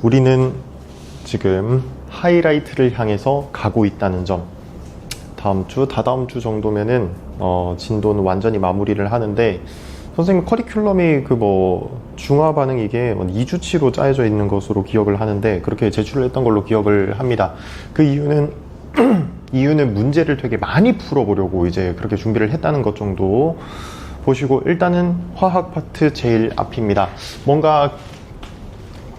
우리는 지금 하이라이트를 향해서 가고 있다는 점. 다음 주, 다다음 주 정도면은 진도는 완전히 마무리를 하는데, 선생님 커리큘럼이 중화 반응 이게 2주치로 짜여져 있는 것으로 기억을 하는데, 그렇게 제출을 했던 걸로 기억을 합니다. 그 이유는 문제를 되게 많이 풀어보려고 이제 그렇게 준비를 했다는 것 정도 보시고, 일단은 화학 파트 제일 앞입니다. 뭔가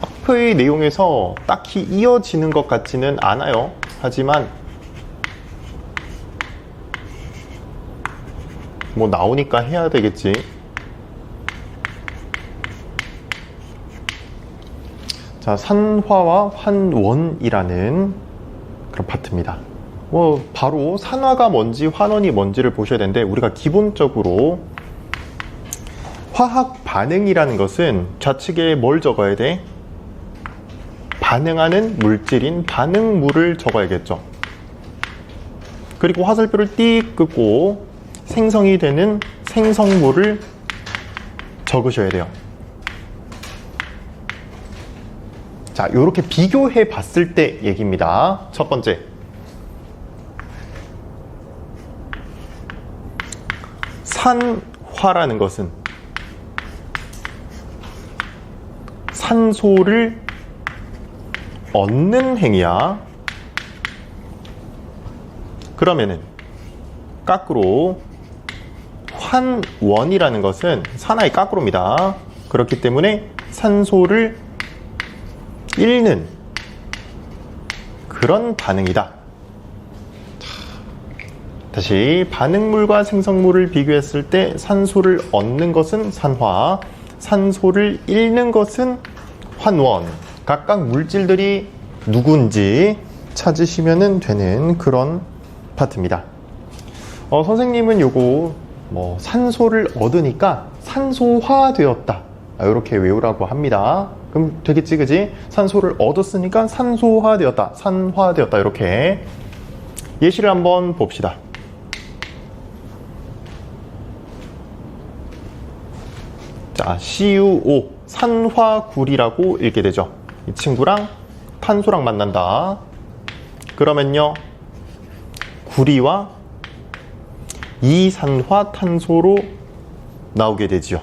앞의 내용에서 딱히 이어지는 것 같지는 않아요. 하지만 뭐 나오니까 해야 되겠지. 자, 산화와 환원이라는 그런 파트입니다. 바로 산화가 뭔지 환원이 뭔지를 보셔야 되는데, 우리가 기본적으로 화학 반응이라는 것은 좌측에 뭘 적어야 돼? 반응하는 물질인 반응물을 적어야겠죠. 그리고 화살표를 띡 긋고 생성이 되는 생성물을 적으셔야 돼요. 자, 이렇게 비교해 봤을 때 얘기입니다. 첫 번째, 산화라는 것은 산소를 얻는 행위야. 그러면은 거꾸로 환원이라는 것은 산화의 거꾸로입니다. 그렇기 때문에 산소를 잃는 그런 반응이다. 다시 반응물과 생성물을 비교했을 때 산소를 얻는 것은 산화, 산소를 잃는 것은 환원. 각각 물질들이 누군지 찾으시면 되는 그런 파트입니다. 선생님은 요거 산소를 얻으니까 산소화되었다, 이렇게 외우라고 합니다. 그럼 되겠지, 그지? 산소를 얻었으니까 산소화되었다, 산화되었다, 이렇게. 예시를 한번 봅시다. 자, CuO, 산화굴이라고 읽게 되죠. 이 친구랑 탄소랑 만난다. 그러면요, 구리와 이산화탄소로 나오게 되지요.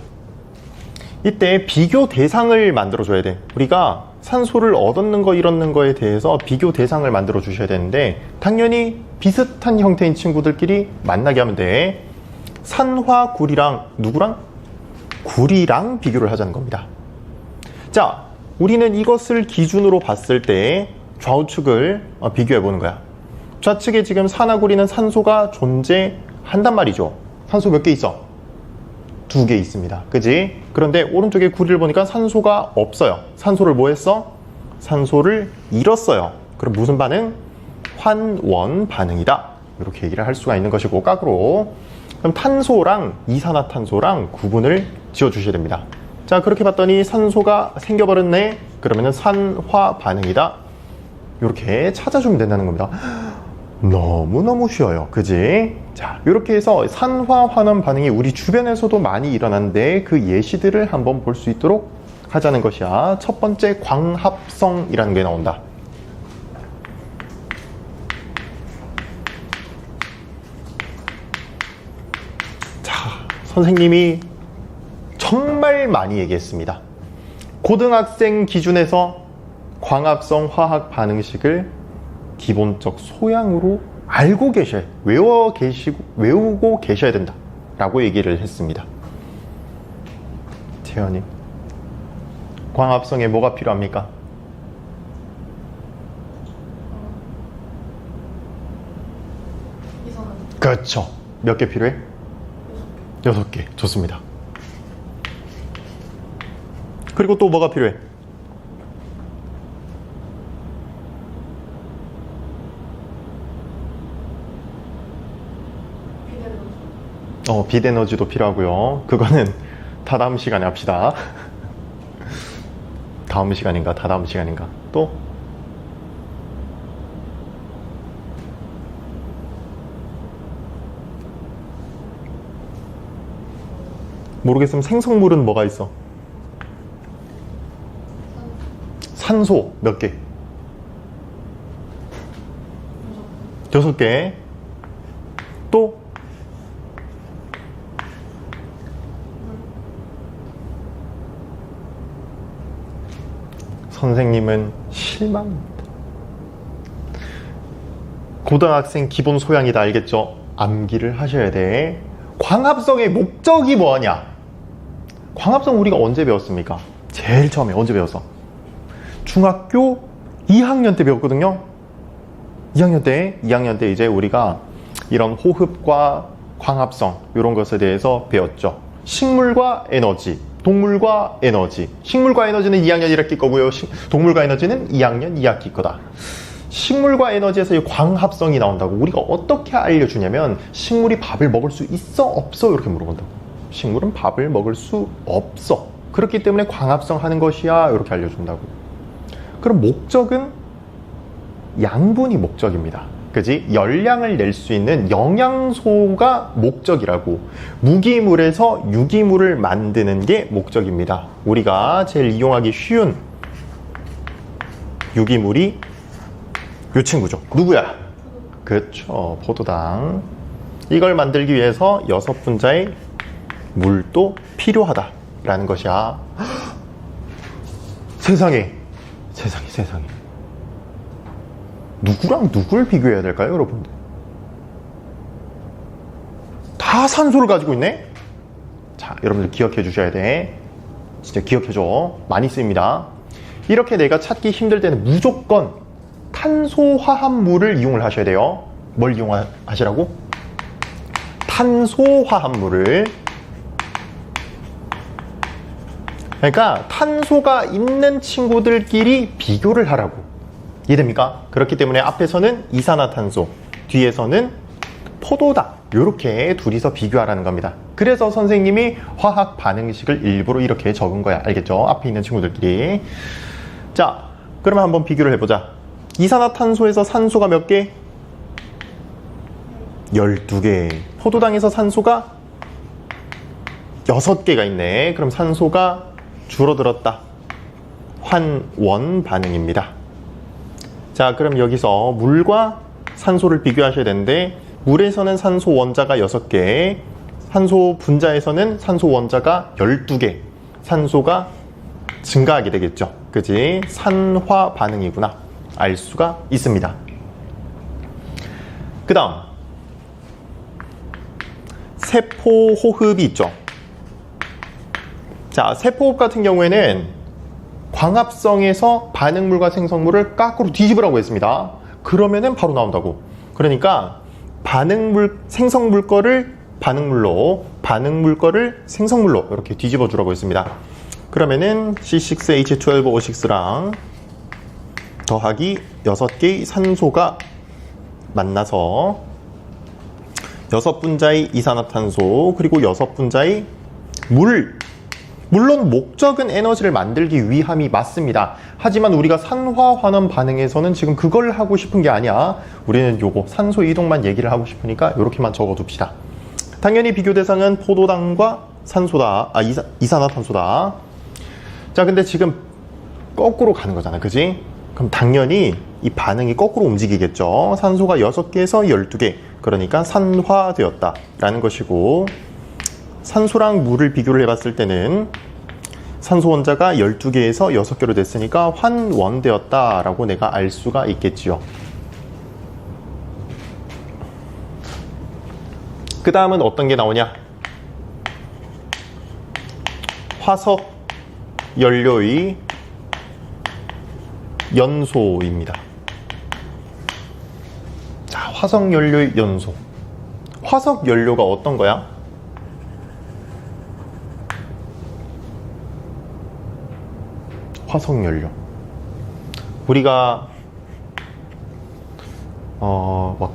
이때 비교 대상을 만들어 줘야 돼. 우리가 산소를 얻는 거 잃었는 거에 대해서 비교 대상을 만들어 주셔야 되는데, 당연히 비슷한 형태인 친구들끼리 만나게 하면 돼. 산화구리랑 누구랑? 구리랑 비교를 하자는 겁니다. 자, 우리는 이것을 기준으로 봤을 때 좌우측을 비교해 보는 거야. 좌측에 지금 산화구리는 산소가 존재한단 말이죠. 산소 몇 개 있어? 2개 있습니다. 그지? 그런데 오른쪽에 구리를 보니까 산소가 없어요. 산소를 뭐 했어? 산소를 잃었어요. 그럼 무슨 반응? 환원 반응이다. 이렇게 얘기를 할 수가 있는 것이고, 거꾸로 그럼 탄소랑 이산화탄소랑 구분을 지어 주셔야 됩니다. 자, 그렇게 봤더니 산소가 생겨버렸네. 그러면은 산화 반응이다. 이렇게 찾아주면 된다는 겁니다. 너무너무 쉬워요. 그지? 자, 이렇게 해서 산화 환원 반응이 우리 주변에서도 많이 일어나는데, 그 예시들을 한번 볼 수 있도록 하자는 것이야. 첫 번째, 광합성이라는 게 나온다. 자, 선생님이 정말 많이 얘기했습니다. 고등학생 기준에서 광합성 화학 반응식을 기본적 소양으로 알고 계셔야, 외우고 계셔야 된다 라고 얘기를 했습니다. 태연님, 광합성에 뭐가 필요합니까? 그렇죠. 몇 개 필요해? 6개. 좋습니다. 그리고 또 뭐가 필요해? 빛에너지도 필요하고요. 그거는 다다음 시간에 합시다. 다음 시간인가? 다다음 시간인가? 또? 모르겠으면 생성물은 뭐가 있어? 산소 몇 개? 6개. 또 선생님은 실망입니다. 고등학생 기본 소양이다 알겠죠? 암기를 하셔야 돼. 광합성의 목적이 뭐하냐? 광합성 우리가 언제 배웠습니까? 제일 처음에 언제 배웠어? 중학교 2학년 때 배웠거든요. 2학년 때 이제 우리가 이런 호흡과 광합성 이런 것에 대해서 배웠죠. 식물과 에너지, 동물과 에너지. 식물과 에너지는 2학년 1학기 거고요. 동물과 에너지는 2학년 2학기 거다. 식물과 에너지에서 이 광합성이 나온다고 우리가 어떻게 알려주냐면 식물이 밥을 먹을 수 있어 없어 이렇게 물어본다고. 식물은 밥을 먹을 수 없어. 그렇기 때문에 광합성 하는 것이야 이렇게 알려준다고. 그럼 목적은 양분이 목적입니다. 그지? 열량을 낼 수 있는 영양소가 목적이라고. 무기물에서 유기물을 만드는 게 목적입니다. 우리가 제일 이용하기 쉬운 유기물이 이 친구죠. 누구야? 그렇죠. 포도당. 이걸 만들기 위해서 6분자의 물도 필요하다라는 것이야. 세상에. 누구랑 누굴 비교해야 될까요, 여러분들? 다 산소를 가지고 있네? 자, 여러분들 기억해 주셔야 돼. 진짜 기억해줘. 많이 쓰입니다. 이렇게 내가 찾기 힘들 때는 무조건 탄소화합물을 이용을 하셔야 돼요. 뭘 이용하시라고? 탄소화합물을. 그러니까 탄소가 있는 친구들끼리 비교를 하라고. 이해됩니까? 그렇기 때문에 앞에서는 이산화탄소, 뒤에서는 포도당, 이렇게 둘이서 비교하라는 겁니다. 그래서 선생님이 화학 반응식을 일부러 이렇게 적은 거야. 알겠죠? 앞에 있는 친구들끼리. 자, 그러면 한번 비교를 해보자. 이산화탄소에서 산소가 몇 개? 12개. 포도당에서 산소가 6개가 있네. 그럼 산소가 줄어들었다. 환원 반응입니다. 자, 그럼 여기서 물과 산소를 비교하셔야 되는데 물에서는 산소 원자가 6개, 산소 분자에서는 산소 원자가 12개, 산소가 증가하게 되겠죠. 그지? 산화 반응이구나. 알 수가 있습니다. 그 다음 세포호흡이 있죠. 자, 세포호흡 같은 경우에는 광합성에서 반응물과 생성물을 거꾸로 뒤집으라고 했습니다. 그러면은 바로 나온다고. 그러니까 생성물 거를 반응물로, 반응물 거를 생성물로 이렇게 뒤집어 주라고 했습니다. 그러면은 C6H12O6랑 더하기 6개의 산소가 만나서 6분자의 이산화탄소 그리고 6분자의 물. 물론 목적은 에너지를 만들기 위함이 맞습니다. 하지만 우리가 산화환원 반응에서는 지금 그걸 하고 싶은 게 아니야. 우리는 요거 산소 이동만 얘기를 하고 싶으니까 이렇게만 적어둡시다. 당연히 비교 대상은 포도당과 산소다. 이산화탄소다. 자, 근데 지금 거꾸로 가는 거잖아. 그지? 그럼 당연히 이 반응이 거꾸로 움직이겠죠. 산소가 6개에서 12개. 그러니까 산화되었다 라는 것이고, 산소랑 물을 비교를 해봤을 때는 산소 원자가 12개에서 6개로 됐으니까 환원되었다 라고 내가 알 수가 있겠지요. 그 다음은 어떤 게 나오냐? 화석 연료의 연소입니다. 자, 화석 연료의 연소. 화석 연료가 어떤 거야? 화석연료. 우리가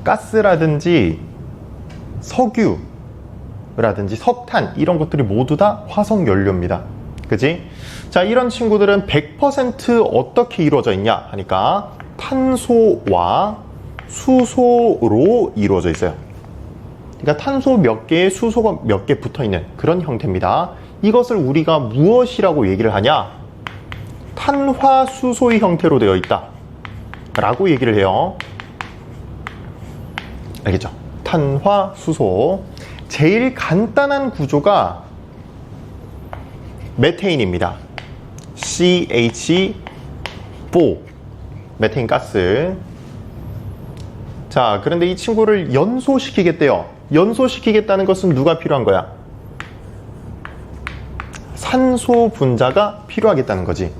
가스라든지 석유라든지 석탄 이런 것들이 모두 다 화석연료입니다. 그지? 자, 이런 친구들은 100% 어떻게 이루어져 있냐 하니까 탄소와 수소로 이루어져 있어요. 그러니까 탄소 몇 개에 수소가 몇 개 붙어 있는 그런 형태입니다. 이것을 우리가 무엇이라고 얘기를 하냐? 탄화수소의 형태로 되어 있다 라고 얘기를 해요. 알겠죠? 탄화수소. 제일 간단한 구조가 메테인입니다. CH4 메테인 가스. 자, 그런데 이 친구를 연소시키겠대요. 연소시키겠다는 것은 누가 필요한 거야? 산소 분자가 필요하겠다는 거지.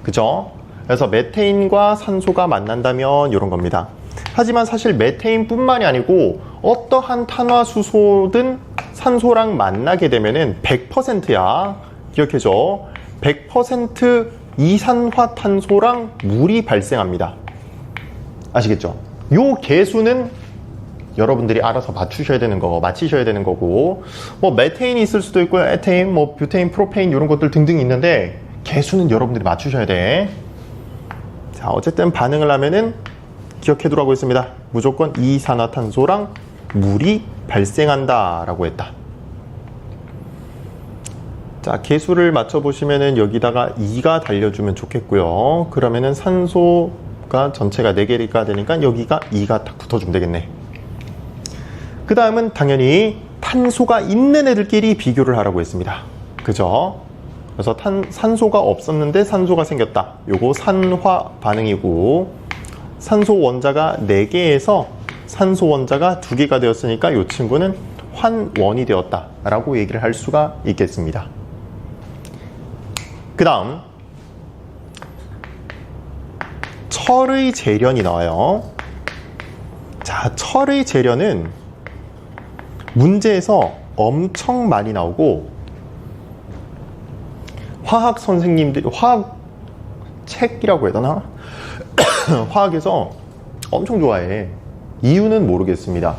그죠? 그래서 메테인과 산소가 만난다면 이런 겁니다. 하지만 사실 메테인뿐만이 아니고 어떠한 탄화수소든 산소랑 만나게 되면은 100%야. 기억해줘. 100% 이산화탄소랑 물이 발생합니다. 아시겠죠? 요 개수는 여러분들이 알아서 맞추셔야 되는 거고, 맞히셔야 되는 거고, 뭐 메테인이 있을 수도 있고, 에테인, 뭐 뷰테인, 프로페인 이런 것들 등등 있는데 개수는 여러분들이 맞추셔야 돼. 자, 어쨌든 반응을 하면은 기억해두라고 했습니다. 무조건 이산화탄소랑 물이 발생한다라고 했다. 자, 개수를 맞춰보시면은 여기다가 2가 달려주면 좋겠고요. 그러면은 산소가 전체가 4개가 되니까 여기가 2가 딱 붙어주면 되겠네. 그 다음은 당연히 탄소가 있는 애들끼리 비교를 하라고 했습니다. 그죠? 그래서 산소가 없었는데 산소가 생겼다. 요거 산화 반응이고, 산소 원자가 4개에서 산소 원자가 2개가 되었으니까 이 친구는 환원이 되었다 라고 얘기를 할 수가 있겠습니다. 그 다음 철의 재련이 나와요. 자, 철의 재련은 문제에서 엄청 많이 나오고, 화학 선생님들이 화학 책이라고 해야 되나? 화학에서 엄청 좋아해. 이유는 모르겠습니다.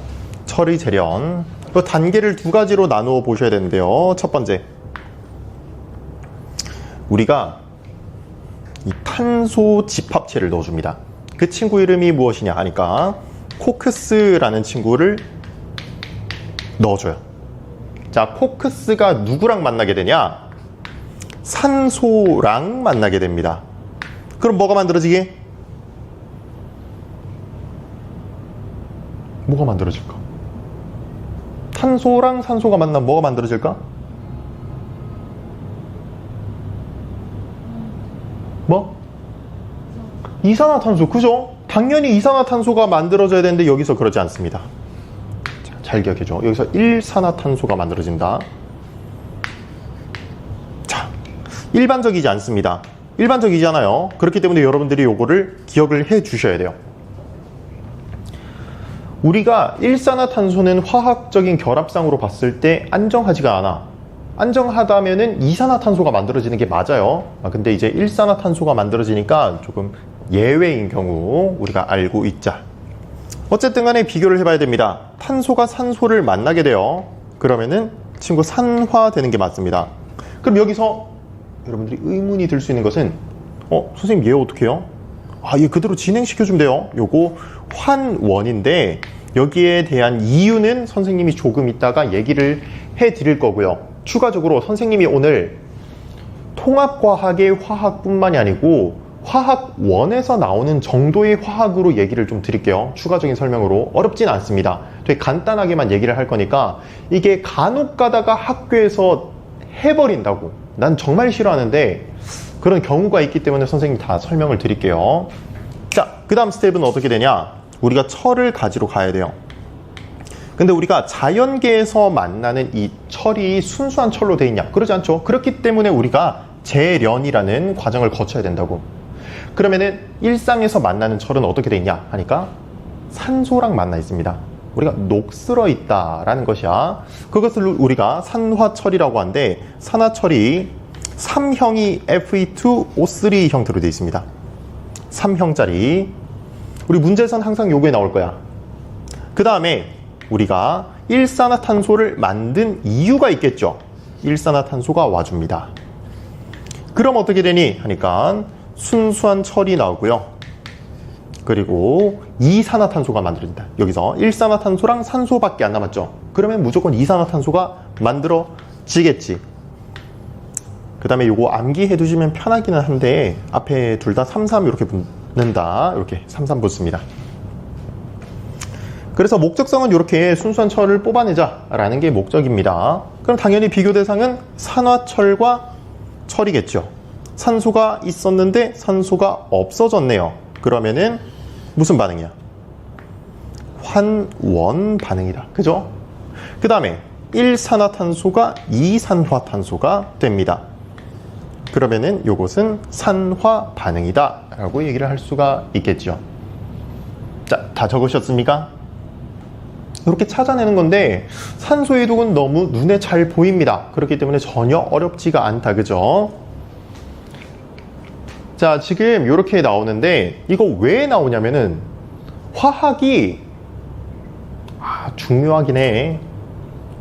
철의 재련. 그 단계를 2가지로 나누어 보셔야 되는데요. 첫 번째, 우리가 이 탄소 집합체를 넣어줍니다. 그 친구 이름이 무엇이냐 하니까 코크스라는 친구를 넣어줘요. 자, 코크스가 누구랑 만나게 되냐? 산소랑 만나게 됩니다. 그럼 뭐가 만들어지게? 뭐가 만들어질까? 탄소랑 산소가 만나면 뭐가 만들어질까? 뭐? 이산화탄소, 그죠? 당연히 이산화탄소가 만들어져야 되는데 여기서 그러지 않습니다. 자, 잘 기억해줘. 여기서 일산화탄소가 만들어진다. 자, 일반적이지 않습니다. 일반적이잖아요. 그렇기 때문에 여러분들이 요거를 기억을 해 주셔야 돼요. 우리가 일산화탄소는 화학적인 결합상으로 봤을 때 안정하지가 않아. 안정하다면은 이산화탄소가 만들어지는 게 맞아요. 근데 이제 일산화탄소가 만들어지니까 조금 예외인 경우 우리가 알고 있자. 어쨌든 간에 비교를 해봐야 됩니다. 탄소가 산소를 만나게 돼요. 그러면은 친구 산화되는 게 맞습니다. 그럼 여기서 여러분들이 의문이 들 수 있는 것은 선생님 얘 어떻게 해요? 얘 그대로 진행시켜주면 돼요. 요거 환원인데 여기에 대한 이유는 선생님이 조금 이따가 얘기를 해드릴 거고요. 추가적으로 선생님이 오늘 통합과학의 화학뿐만이 아니고 화학원에서 나오는 정도의 화학으로 얘기를 좀 드릴게요. 추가적인 설명으로. 어렵진 않습니다. 되게 간단하게만 얘기를 할 거니까 이게 간혹 가다가 학교에서 해버린다고. 난 정말 싫어하는데 그런 경우가 있기 때문에 선생님이 다 설명을 드릴게요. 자, 그 다음 스텝은 어떻게 되냐? 우리가 철을 가지러 가야 돼요. 근데 우리가 자연계에서 만나는 이 철이 순수한 철로 되어 있냐? 그러지 않죠. 그렇기 때문에 우리가 재련이라는 과정을 거쳐야 된다고. 그러면은 일상에서 만나는 철은 어떻게 되어 있냐 하니까 산소랑 만나 있습니다. 우리가 녹슬어 있다라는 것이야. 그것을 우리가 산화철이라고 하는데, 산화철이 3형이 Fe2O3 형태로 되어 있습니다. 3형짜리. 우리 문제에서는 항상 요게 나올 거야. 그 다음에 우리가 일산화탄소를 만든 이유가 있겠죠. 일산화탄소가 와줍니다. 그럼 어떻게 되니 하니까 순수한 철이 나오고요. 그리고 이산화탄소가 만들어진다. 여기서 일산화탄소랑 산소밖에 안 남았죠. 그러면 무조건 이산화탄소가 만들어지겠지. 그 다음에 요거 암기해 두시면 편하기는 한데 앞에 둘 다 33 이렇게 붙는다. 이렇게 33 붙습니다. 그래서 목적성은 이렇게 순수한 철을 뽑아내자 라는 게 목적입니다. 그럼 당연히 비교 대상은 산화철과 철이겠죠. 산소가 있었는데 산소가 없어졌네요. 그러면은 무슨 반응이야? 환원 반응이다. 그죠? 그 다음에 1산화탄소가 2산화탄소가 됩니다. 그러면은 요것은 산화 반응이다 라고 얘기를 할 수가 있겠죠. 자, 다 적으셨습니까? 이렇게 찾아내는 건데 산소의 독은 너무 눈에 잘 보입니다. 그렇기 때문에 전혀 어렵지가 않다. 그죠? 자, 지금 이렇게 나오는데 이거 왜 나오냐면은 화학이 중요하긴 해.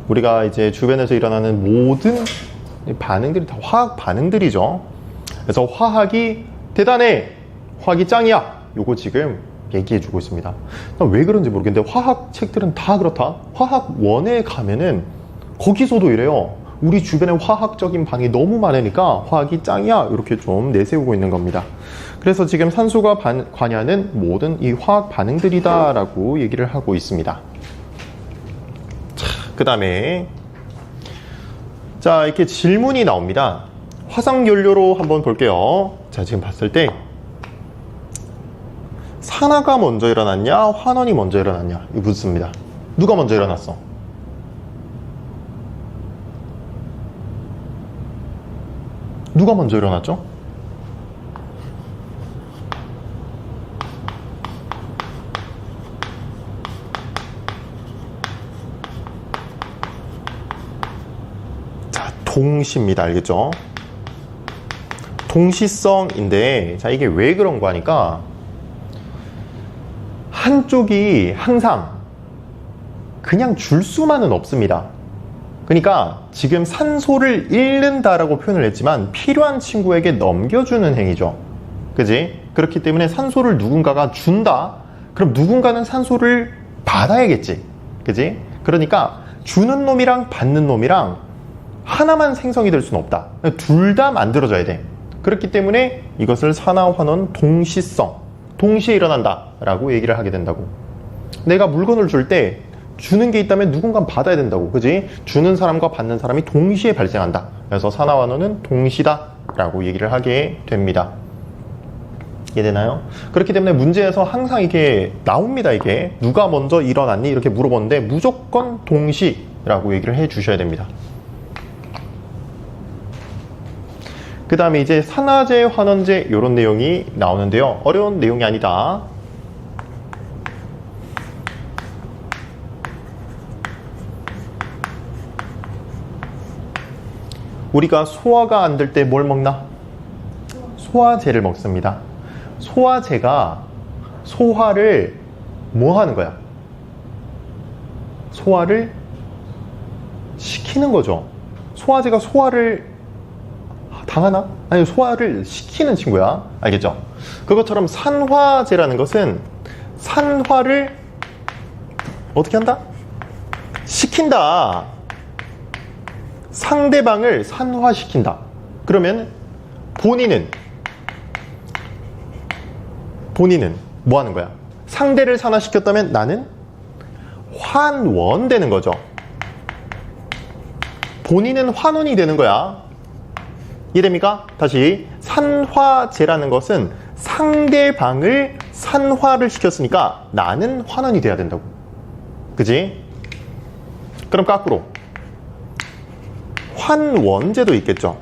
우리가 이제 주변에서 일어나는 모든 반응들이 다 화학 반응들이죠. 그래서 화학이 대단해, 화학이 짱이야, 요거 지금 얘기해 주고 있습니다. 왜 그런지 모르겠는데 화학 책들은 다 그렇다. 화학원에 가면은 거기서도 이래요. 우리 주변에 화학적인 반응이 너무 많으니까 화학이 짱이야, 이렇게 좀 내세우고 있는 겁니다. 그래서 지금 산소가 관여하는 모든 이 화학 반응들이다 라고 얘기를 하고 있습니다. 그 다음에 자, 이렇게 질문이 나옵니다. 화석연료로 한번 볼게요. 자, 지금 봤을 때 산화가 먼저 일어났냐 환원이 먼저 일어났냐 이거 묻습니다. 누가 먼저 일어났어? 누가 먼저 일어났죠? 자, 동시입니다. 알겠죠? 동시성인데, 자, 이게 왜 그런 거 하니까 한쪽이 항상 그냥 줄 수만은 없습니다. 그러니까 지금 산소를 잃는다라고 표현을 했지만 필요한 친구에게 넘겨주는 행위죠. 그지? 그렇기 때문에 산소를 누군가가 준다? 그럼 누군가는 산소를 받아야겠지. 그지? 그러니까 주는 놈이랑 받는 놈이랑 하나만 생성이 될 수는 없다. 둘 다 만들어져야 돼. 그렇기 때문에 이것을 산화환원 동시성, 동시에 일어난다 라고 얘기를 하게 된다고. 내가 물건을 줄 때 주는 게 있다면 누군가 받아야 된다고. 그지? 주는 사람과 받는 사람이 동시에 발생한다. 그래서 산화환원은 동시다 라고 얘기를 하게 됩니다. 이해되나요? 그렇기 때문에 문제에서 항상 이게 나옵니다. 이게 누가 먼저 일어났니? 이렇게 물어보는데 무조건 동시라고 얘기를 해 주셔야 됩니다. 그 다음에 이제 산화제, 환원제 이런 내용이 나오는데요. 어려운 내용이 아니다. 우리가 소화가 안 될 때 뭘 먹나? 소화제를 먹습니다. 소화제가 소화를 뭐 하는 거야? 소화를 시키는 거죠. 소화제가 소화를 당하나? 아니, 소화를 시키는 친구야. 알겠죠? 그것처럼 산화제라는 것은 산화를 어떻게 한다? 시킨다. 상대방을 산화시킨다. 그러면 본인은 뭐 하는 거야? 상대를 산화시켰다면 나는 환원되는 거죠. 본인은 환원이 되는 거야. 이해됩니까? 다시, 산화제라는 것은 상대방을 산화를 시켰으니까 나는 환원이 돼야 된다고. 그지? 그럼 거꾸로 환원제도 있겠죠.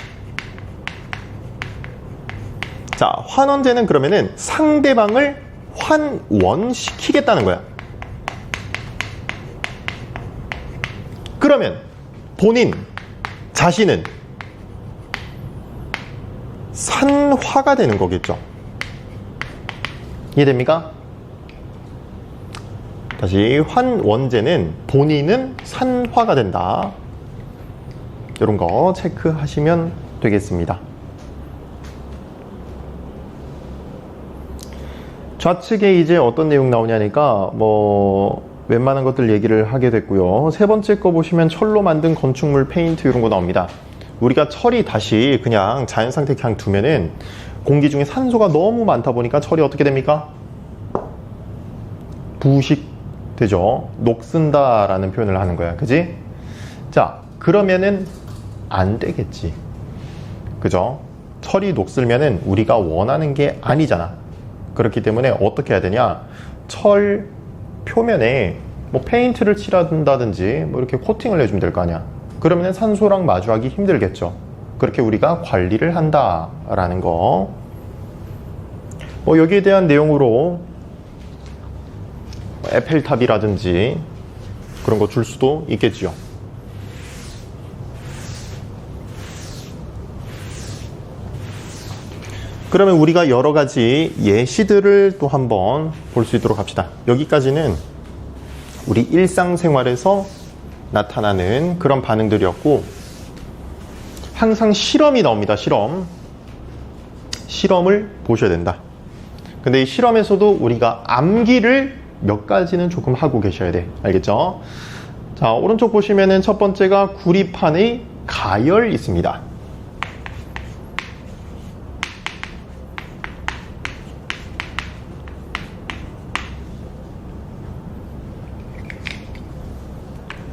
자, 환원제는 그러면은 상대방을 환원시키겠다는 거야. 그러면 본인 자신은 산화가 되는 거겠죠. 이해됩니까? 다시, 환원제는 본인은 산화가 된다. 이런 거 체크하시면 되겠습니다. 좌측에 이제 어떤 내용 나오냐니까 웬만한 것들 얘기를 하게 됐고요. 세 번째 거 보시면 철로 만든 건축물 페인트 이런 거 나옵니다. 우리가 철이 다시 그냥 자연상태 그냥 두면은 공기 중에 산소가 너무 많다 보니까 철이 어떻게 됩니까? 부식되죠. 녹슨다라는 표현을 하는 거야. 그지? 자, 그러면은 안 되겠지. 그죠? 철이 녹슬면은 우리가 원하는 게 아니잖아. 그렇기 때문에 어떻게 해야 되냐? 철 표면에 뭐 페인트를 칠한다든지 뭐 이렇게 코팅을 해주면 될 거 아니야. 그러면 산소랑 마주하기 힘들겠죠. 그렇게 우리가 관리를 한다라는 거. 여기에 대한 내용으로 에펠탑이라든지 그런 거 줄 수도 있겠지요. 그러면 우리가 여러 가지 예시들을 또 한번 볼 수 있도록 합시다. 여기까지는 우리 일상생활에서 나타나는 그런 반응들이었고, 항상 실험이 나옵니다. 실험을 보셔야 된다. 근데 이 실험에서도 우리가 암기를 몇 가지는 조금 하고 계셔야 돼. 알겠죠? 자, 오른쪽 보시면은 첫 번째가 구리판의 가열 있습니다.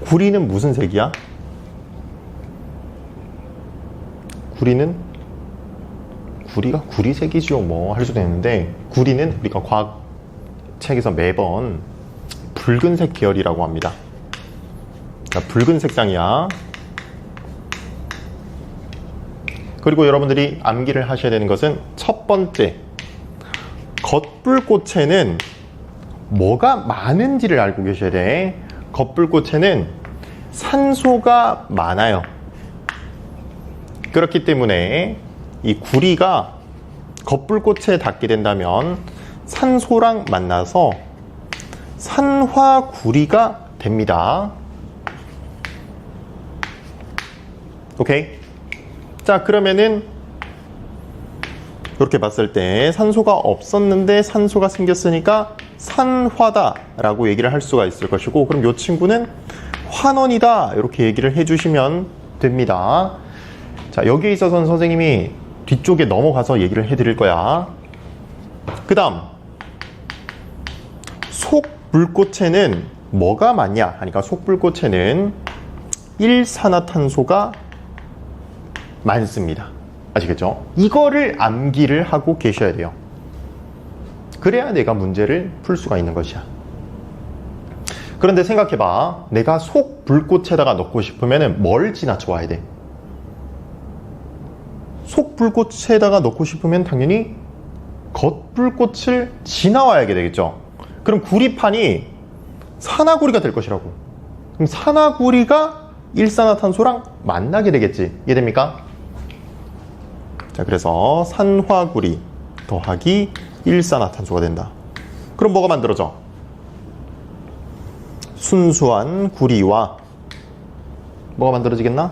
구리는 무슨 색이야? 구리가 구리색이죠. 뭐 할 수도 있는데, 구리는 우리가 과학 책에서 매번 붉은색 계열이라고 합니다. 그러니까 붉은 색상이야. 그리고 여러분들이 암기를 하셔야 되는 것은 첫 번째, 겉불꽃에는 뭐가 많은지를 알고 계셔야 돼. 겉불꽃에는 산소가 많아요. 그렇기 때문에 이 구리가 겉불꽃에 닿게 된다면 산소랑 만나서 산화구리가 됩니다. 오케이? 자, 그러면은 이렇게 봤을 때 산소가 없었는데 산소가 생겼으니까 산화다 라고 얘기를 할 수가 있을 것이고, 그럼 이 친구는 환원이다 이렇게 얘기를 해주시면 됩니다. 자, 여기에 있어서는 선생님이 뒤쪽에 넘어가서 얘기를 해드릴 거야. 그 다음, 속불꽃에는 뭐가 많냐 하니까, 속불꽃에는 일산화탄소가 많습니다. 아시겠죠? 이거를 암기를 하고 계셔야 돼요. 그래야 내가 문제를 풀 수가 있는 것이야. 그런데 생각해봐. 내가 속불꽃에다가 넣고 싶으면 뭘 지나쳐 와야 돼? 속불꽃에다가 넣고 싶으면 당연히 겉불꽃을 지나와야 되겠죠. 그럼 구리판이 산화구리가 될 것이라고. 그럼 산화구리가 일산화탄소랑 만나게 되겠지. 이해됩니까? 자, 그래서 산화구리 더하기 일산화탄소가 된다. 그럼 뭐가 만들어져? 순수한 구리와 뭐가 만들어지겠나?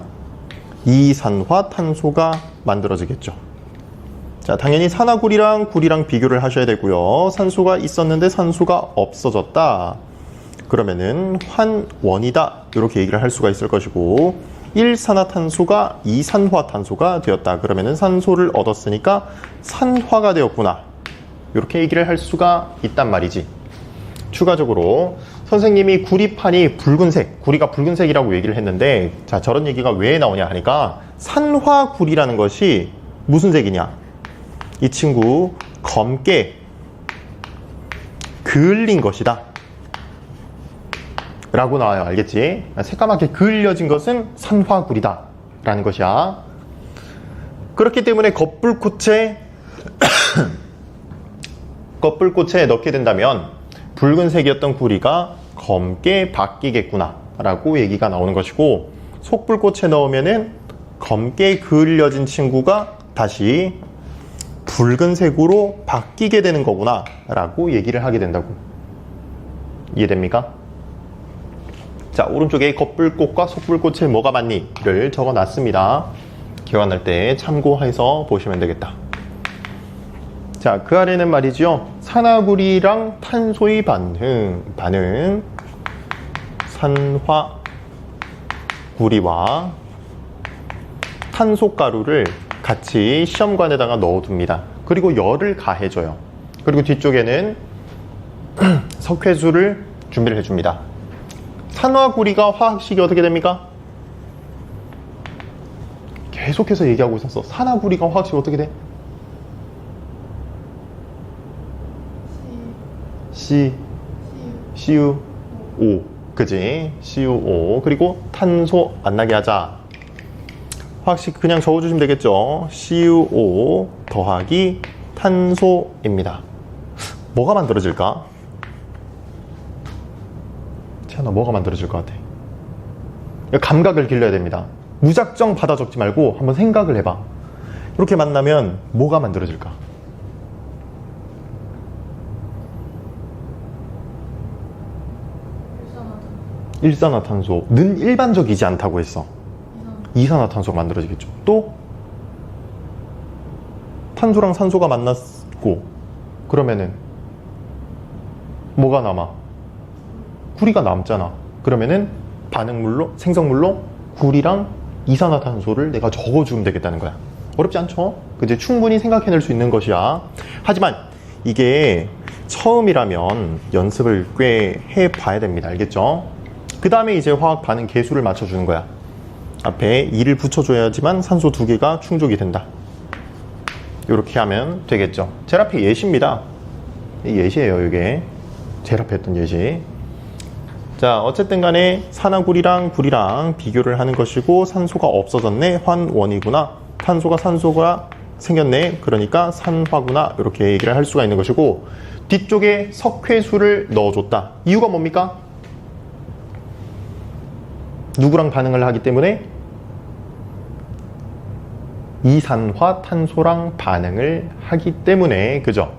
이산화탄소가 만들어지겠죠. 자, 당연히 산화구리랑 구리랑 비교를 하셔야 되고요. 산소가 있었는데 산소가 없어졌다. 그러면은 환원이다. 이렇게 얘기를 할 수가 있을 것이고, 일산화탄소가 이산화탄소가 되었다. 그러면은 산소를 얻었으니까 산화가 되었구나. 이렇게 얘기를 할 수가 있단 말이지. 추가적으로 선생님이 구리판이 붉은색, 구리가 붉은색이라고 얘기를 했는데, 자, 저런 얘기가 왜 나오냐 하니까, 산화구리라는 것이 무슨 색이냐? 이 친구 검게 그을린 것이다 라고 나와요. 알겠지? 새까맣게 그을려진 것은 산화구리다 라는 것이야. 그렇기 때문에 겉불꽃에 넣게 된다면 붉은색이었던 구리가 검게 바뀌겠구나 라고 얘기가 나오는 것이고, 속불꽃에 넣으면은 검게 그을려진 친구가 다시 붉은색으로 바뀌게 되는 거구나 라고 얘기를 하게 된다고. 이해됩니까? 자, 오른쪽에 겉불꽃과 속불꽃에 뭐가 많니? 를 적어 놨습니다. 기억날 때 참고해서 보시면 되겠다. 자, 그 아래는 말이죠. 산화구리랑 탄소의 반응. 산화구리와 산소가루를 같이 시험관에다가 넣어둡니다. 그리고 열을 가해줘요. 그리고 뒤쪽에는 석회수를 준비를 해줍니다. 산화구리가 화학식이 어떻게 됩니까? 계속해서 얘기하고 있었어. 산화구리가 화학식이 어떻게 돼? CuO. 그지? CuO. 그리고 탄소 안 나게 하자. 화학식 그냥 적어주시면 되겠죠. CuO 더하기 탄소입니다. 뭐가 만들어질까? 태연아, 뭐가 만들어질 것 같아? 감각을 길러야 됩니다. 무작정 받아 적지 말고 한번 생각을 해봐. 이렇게 만나면 뭐가 만들어질까? 일산화탄소는 일반적이지 않다고 했어. 이산화탄소가 만들어지겠죠. 또 탄소랑 산소가 만났고 그러면은 뭐가 남아? 구리가 남잖아. 그러면은 반응물로, 생성물로 구리랑 이산화탄소를 내가 적어주면 되겠다는 거야. 어렵지 않죠? 그제 충분히 생각해낼 수 있는 것이야. 하지만 이게 처음이라면 연습을 꽤 해봐야 됩니다. 알겠죠? 그 다음에 이제 화학 반응 계수를 맞춰주는 거야. 앞에 2를 붙여줘야지만 산소 2개가 충족이 된다. 이렇게 하면 되겠죠. 제일 앞에 예시입니다. 예시예요, 이게. 제일 앞에 했던 예시. 자, 어쨌든 간에 산화구리랑 구리랑 비교를 하는 것이고 산소가 없어졌네, 환원이구나. 산소가 생겼네, 그러니까 산화구나. 이렇게 얘기를 할 수가 있는 것이고 뒤쪽에 석회수를 넣어줬다. 이유가 뭡니까? 누구랑 반응을 하기 때문에? 이산화탄소랑 반응을 하기 때문에, 그죠?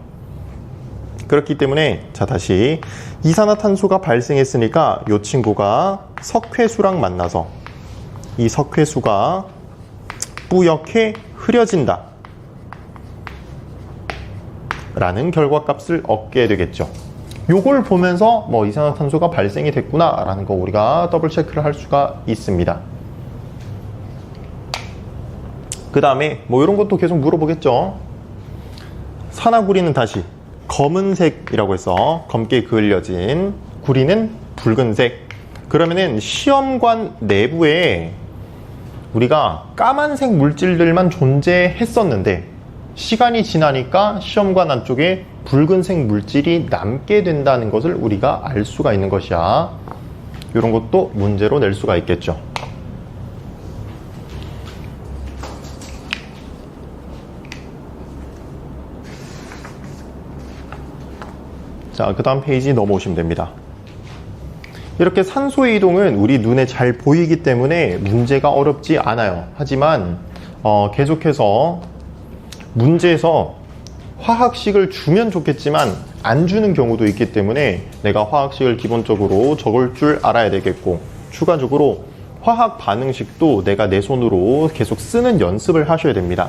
그렇기 때문에, 자, 다시 이산화탄소가 발생했으니까 이 친구가 석회수랑 만나서 이 석회수가 뿌옇게 흐려진다 라는 결과값을 얻게 되겠죠. 요걸 보면서 뭐 이산화탄소가 발생이 됐구나 라는 거 우리가 더블 체크를 할 수가 있습니다. 그 다음에 뭐 이런 것도 계속 물어보겠죠. 산화구리는 다시 검은색이라고 해서 검게 그을려진, 구리는 붉은색. 그러면은 시험관 내부에 우리가 까만색 물질들만 존재했었는데 시간이 지나니까 시험관 안쪽에 붉은색 물질이 남게 된다는 것을 우리가 알 수가 있는 것이야. 이런 것도 문제로 낼 수가 있겠죠. 자, 그 다음 페이지 넘어오시면 됩니다. 이렇게 산소의 이동은 우리 눈에 잘 보이기 때문에 문제가 어렵지 않아요. 하지만 계속해서 문제에서 화학식을 주면 좋겠지만 안 주는 경우도 있기 때문에 내가 화학식을 기본적으로 적을 줄 알아야 되겠고, 추가적으로 화학 반응식도 내가 내 손으로 계속 쓰는 연습을 하셔야 됩니다.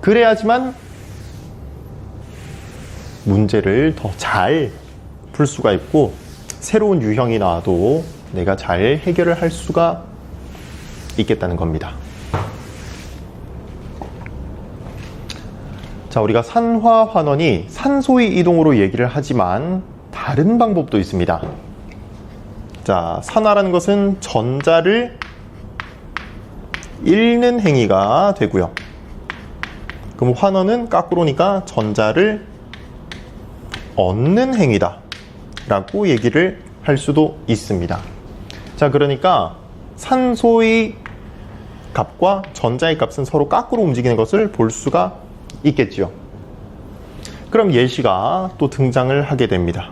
그래야지만 문제를 더 잘 풀 수가 있고 새로운 유형이 나와도 내가 잘 해결을 할 수가 있겠다는 겁니다. 자, 우리가 산화환원이 산소의 이동으로 얘기를 하지만 다른 방법도 있습니다. 자, 산화라는 것은 전자를 잃는 행위가 되고요. 그럼 환원은 거꾸로니까 전자를 얻는 행위다 라고 얘기를 할 수도 있습니다. 자, 그러니까 산소의 값과 전자의 값은 서로 거꾸로 움직이는 것을 볼 수가 있겠지요. 그럼 예시가 또 등장을 하게 됩니다.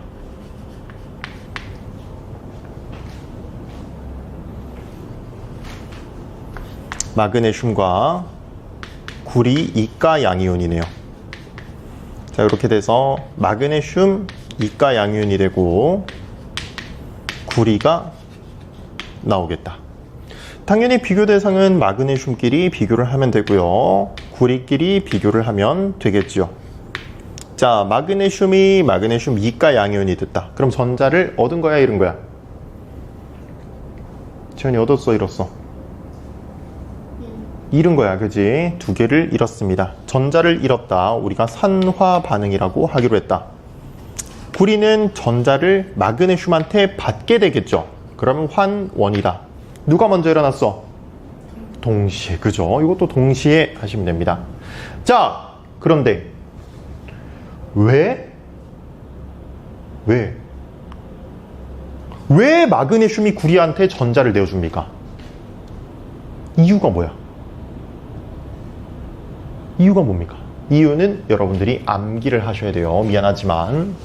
마그네슘과 구리 이가 양이온이네요. 자, 이렇게 돼서 마그네슘 이가 양이온이 되고 구리가 나오겠다. 당연히 비교 대상은 마그네슘끼리 비교를 하면 되고요. 구리끼리 비교를 하면 되겠죠. 자, 마그네슘이 마그네슘 이가 양이온이 됐다. 그럼 전자를 얻은 거야, 잃은 거야? 지현이 얻었어, 잃었어? 잃은 거야, 그지? 두 개를 잃었습니다. 전자를 잃었다. 우리가 산화 반응이라고 하기로 했다. 구리는 전자를 마그네슘한테 받게 되겠죠. 그러면 환원이다. 누가 먼저 일어났어? 동시에, 그죠? 이것도 동시에 하시면 됩니다. 자, 그런데 왜 마그네슘이 구리한테 전자를 내어줍니까? 이유가 뭐야? 이유가 뭡니까? 이유는 여러분들이 암기를 하셔야 돼요. 미안하지만.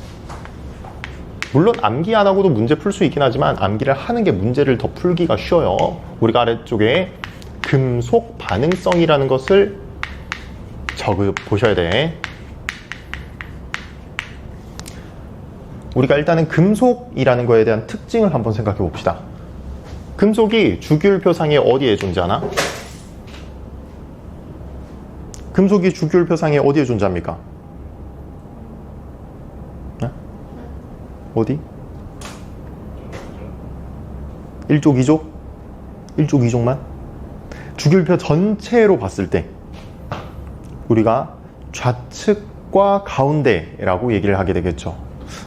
물론 암기 안 하고도 문제 풀 수 있긴 하지만 암기를 하는 게 문제를 더 풀기가 쉬워요. 우리가 아래쪽에 금속 반응성이라는 것을 적어 보셔야 돼. 우리가 일단은 금속이라는 거에 대한 특징을 한번 생각해 봅시다. 금속이 주기율표상에 어디에 존재하나? 금속이 주기율표상에 어디에 존재합니까? 네? 어디? 1족, 2족? 1족, 2족만? 주기율표 전체로 봤을 때 우리가 좌측과 가운데라고 얘기를 하게 되겠죠.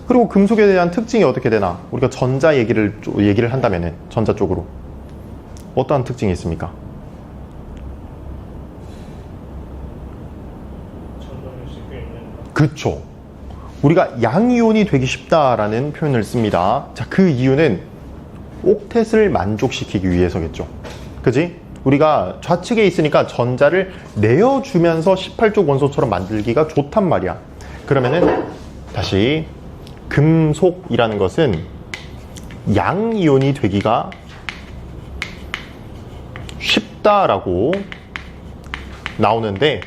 그리고 금속에 대한 특징이 어떻게 되나? 우리가 전자 얘기를 한다면은 전자 쪽으로 어떠한 특징이 있습니까? 그쵸. 우리가 양이온이 되기 쉽다라는 표현을 씁니다. 자, 그 이유는 옥텟을 만족시키기 위해서겠죠. 그지? 우리가 좌측에 있으니까 전자를 내어주면서 18족 원소처럼 만들기가 좋단 말이야. 그러면은 다시 금속이라는 것은 양이온이 되기가 쉽다라고 나오는데,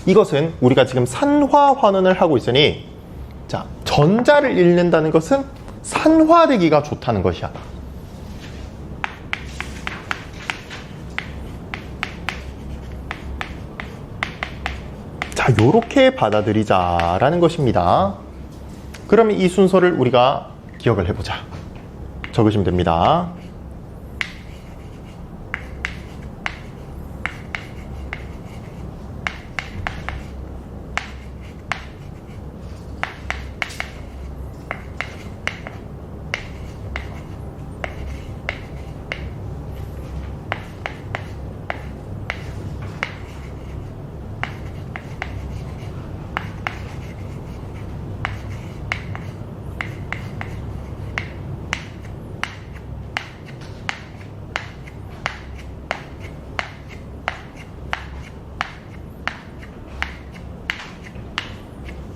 이것은 우리가 지금 산화 환원을 하고 있으니, 자, 전자를 잃는다는 것은 산화되기가 좋다는 것이야. 자, 요렇게 받아들이자라는 것입니다. 그러면 이 순서를 우리가 기억을 해보자. 적으시면 됩니다.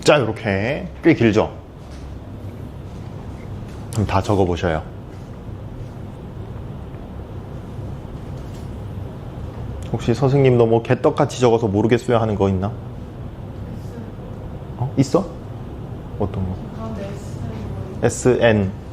자, 이렇게 꽤 길죠? 그럼 다 적어보셔요. 혹시 선생님 너 뭐 개떡같이 적어서 모르겠어요 하는 거 있나? 있어? 어떤 거? SN.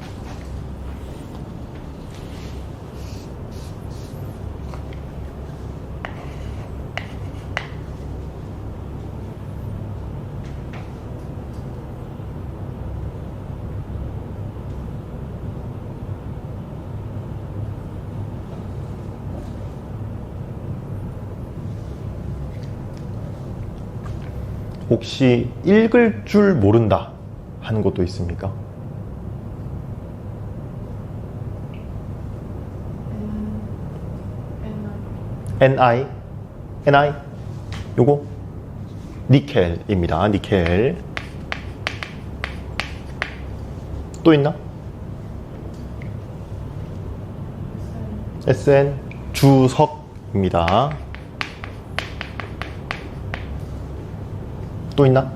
혹시 읽을 줄 모른다 하는 것도 있습니까? NI? NI? 요거? 니켈입니다. 니켈. 또 있나? SN? 주석입니다. 또 있나?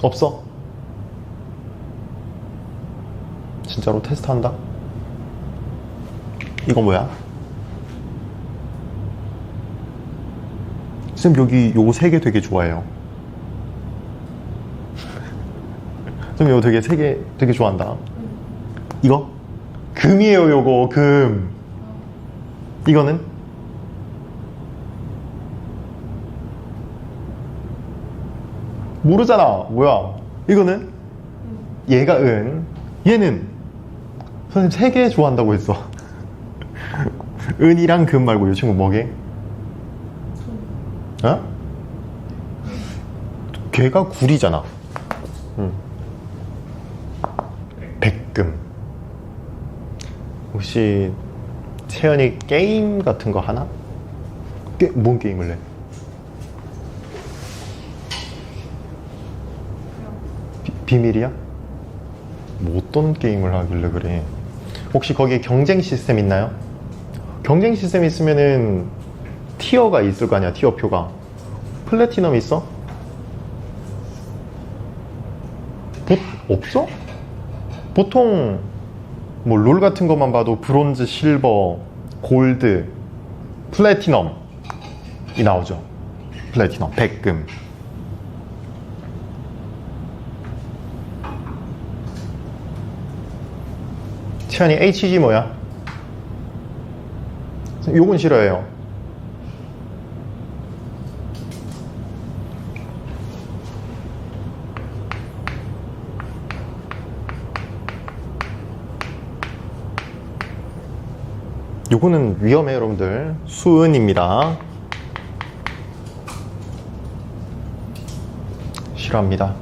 없어? 진짜로 테스트한다? 이거 뭐야? 쌤 여기 요거 3개 되게 좋아해요. 쌤 요거 되게 3개 되게 좋아한다. 이거? 금이에요. 요거 금. 이거는? 모르잖아. 뭐야? 이거는? 얘가 은. 얘는? 선생님 3개 좋아한다고 했어. 은이랑 금 말고 이 친구 뭐게? 어? 걔가 구리잖아. 백금. 혹시 채연이 게임 같은 거 하나? 뭔 게임을 해? 비밀이야? 뭐 어떤 게임을 하길래 그래? 혹시 거기에 경쟁 시스템 있나요? 경쟁 시스템 있으면은 티어가 있을 거 아니야, 티어표가. 플래티넘 있어? 없어? 보통 뭐 롤 같은 것만 봐도 브론즈, 실버, 골드, 플래티넘이 나오죠. 플래티넘, 백금. 채연이 HG 뭐야? 요건 싫어해요. 요거는 위험해요, 여러분들. 수은입니다. 싫어합니다.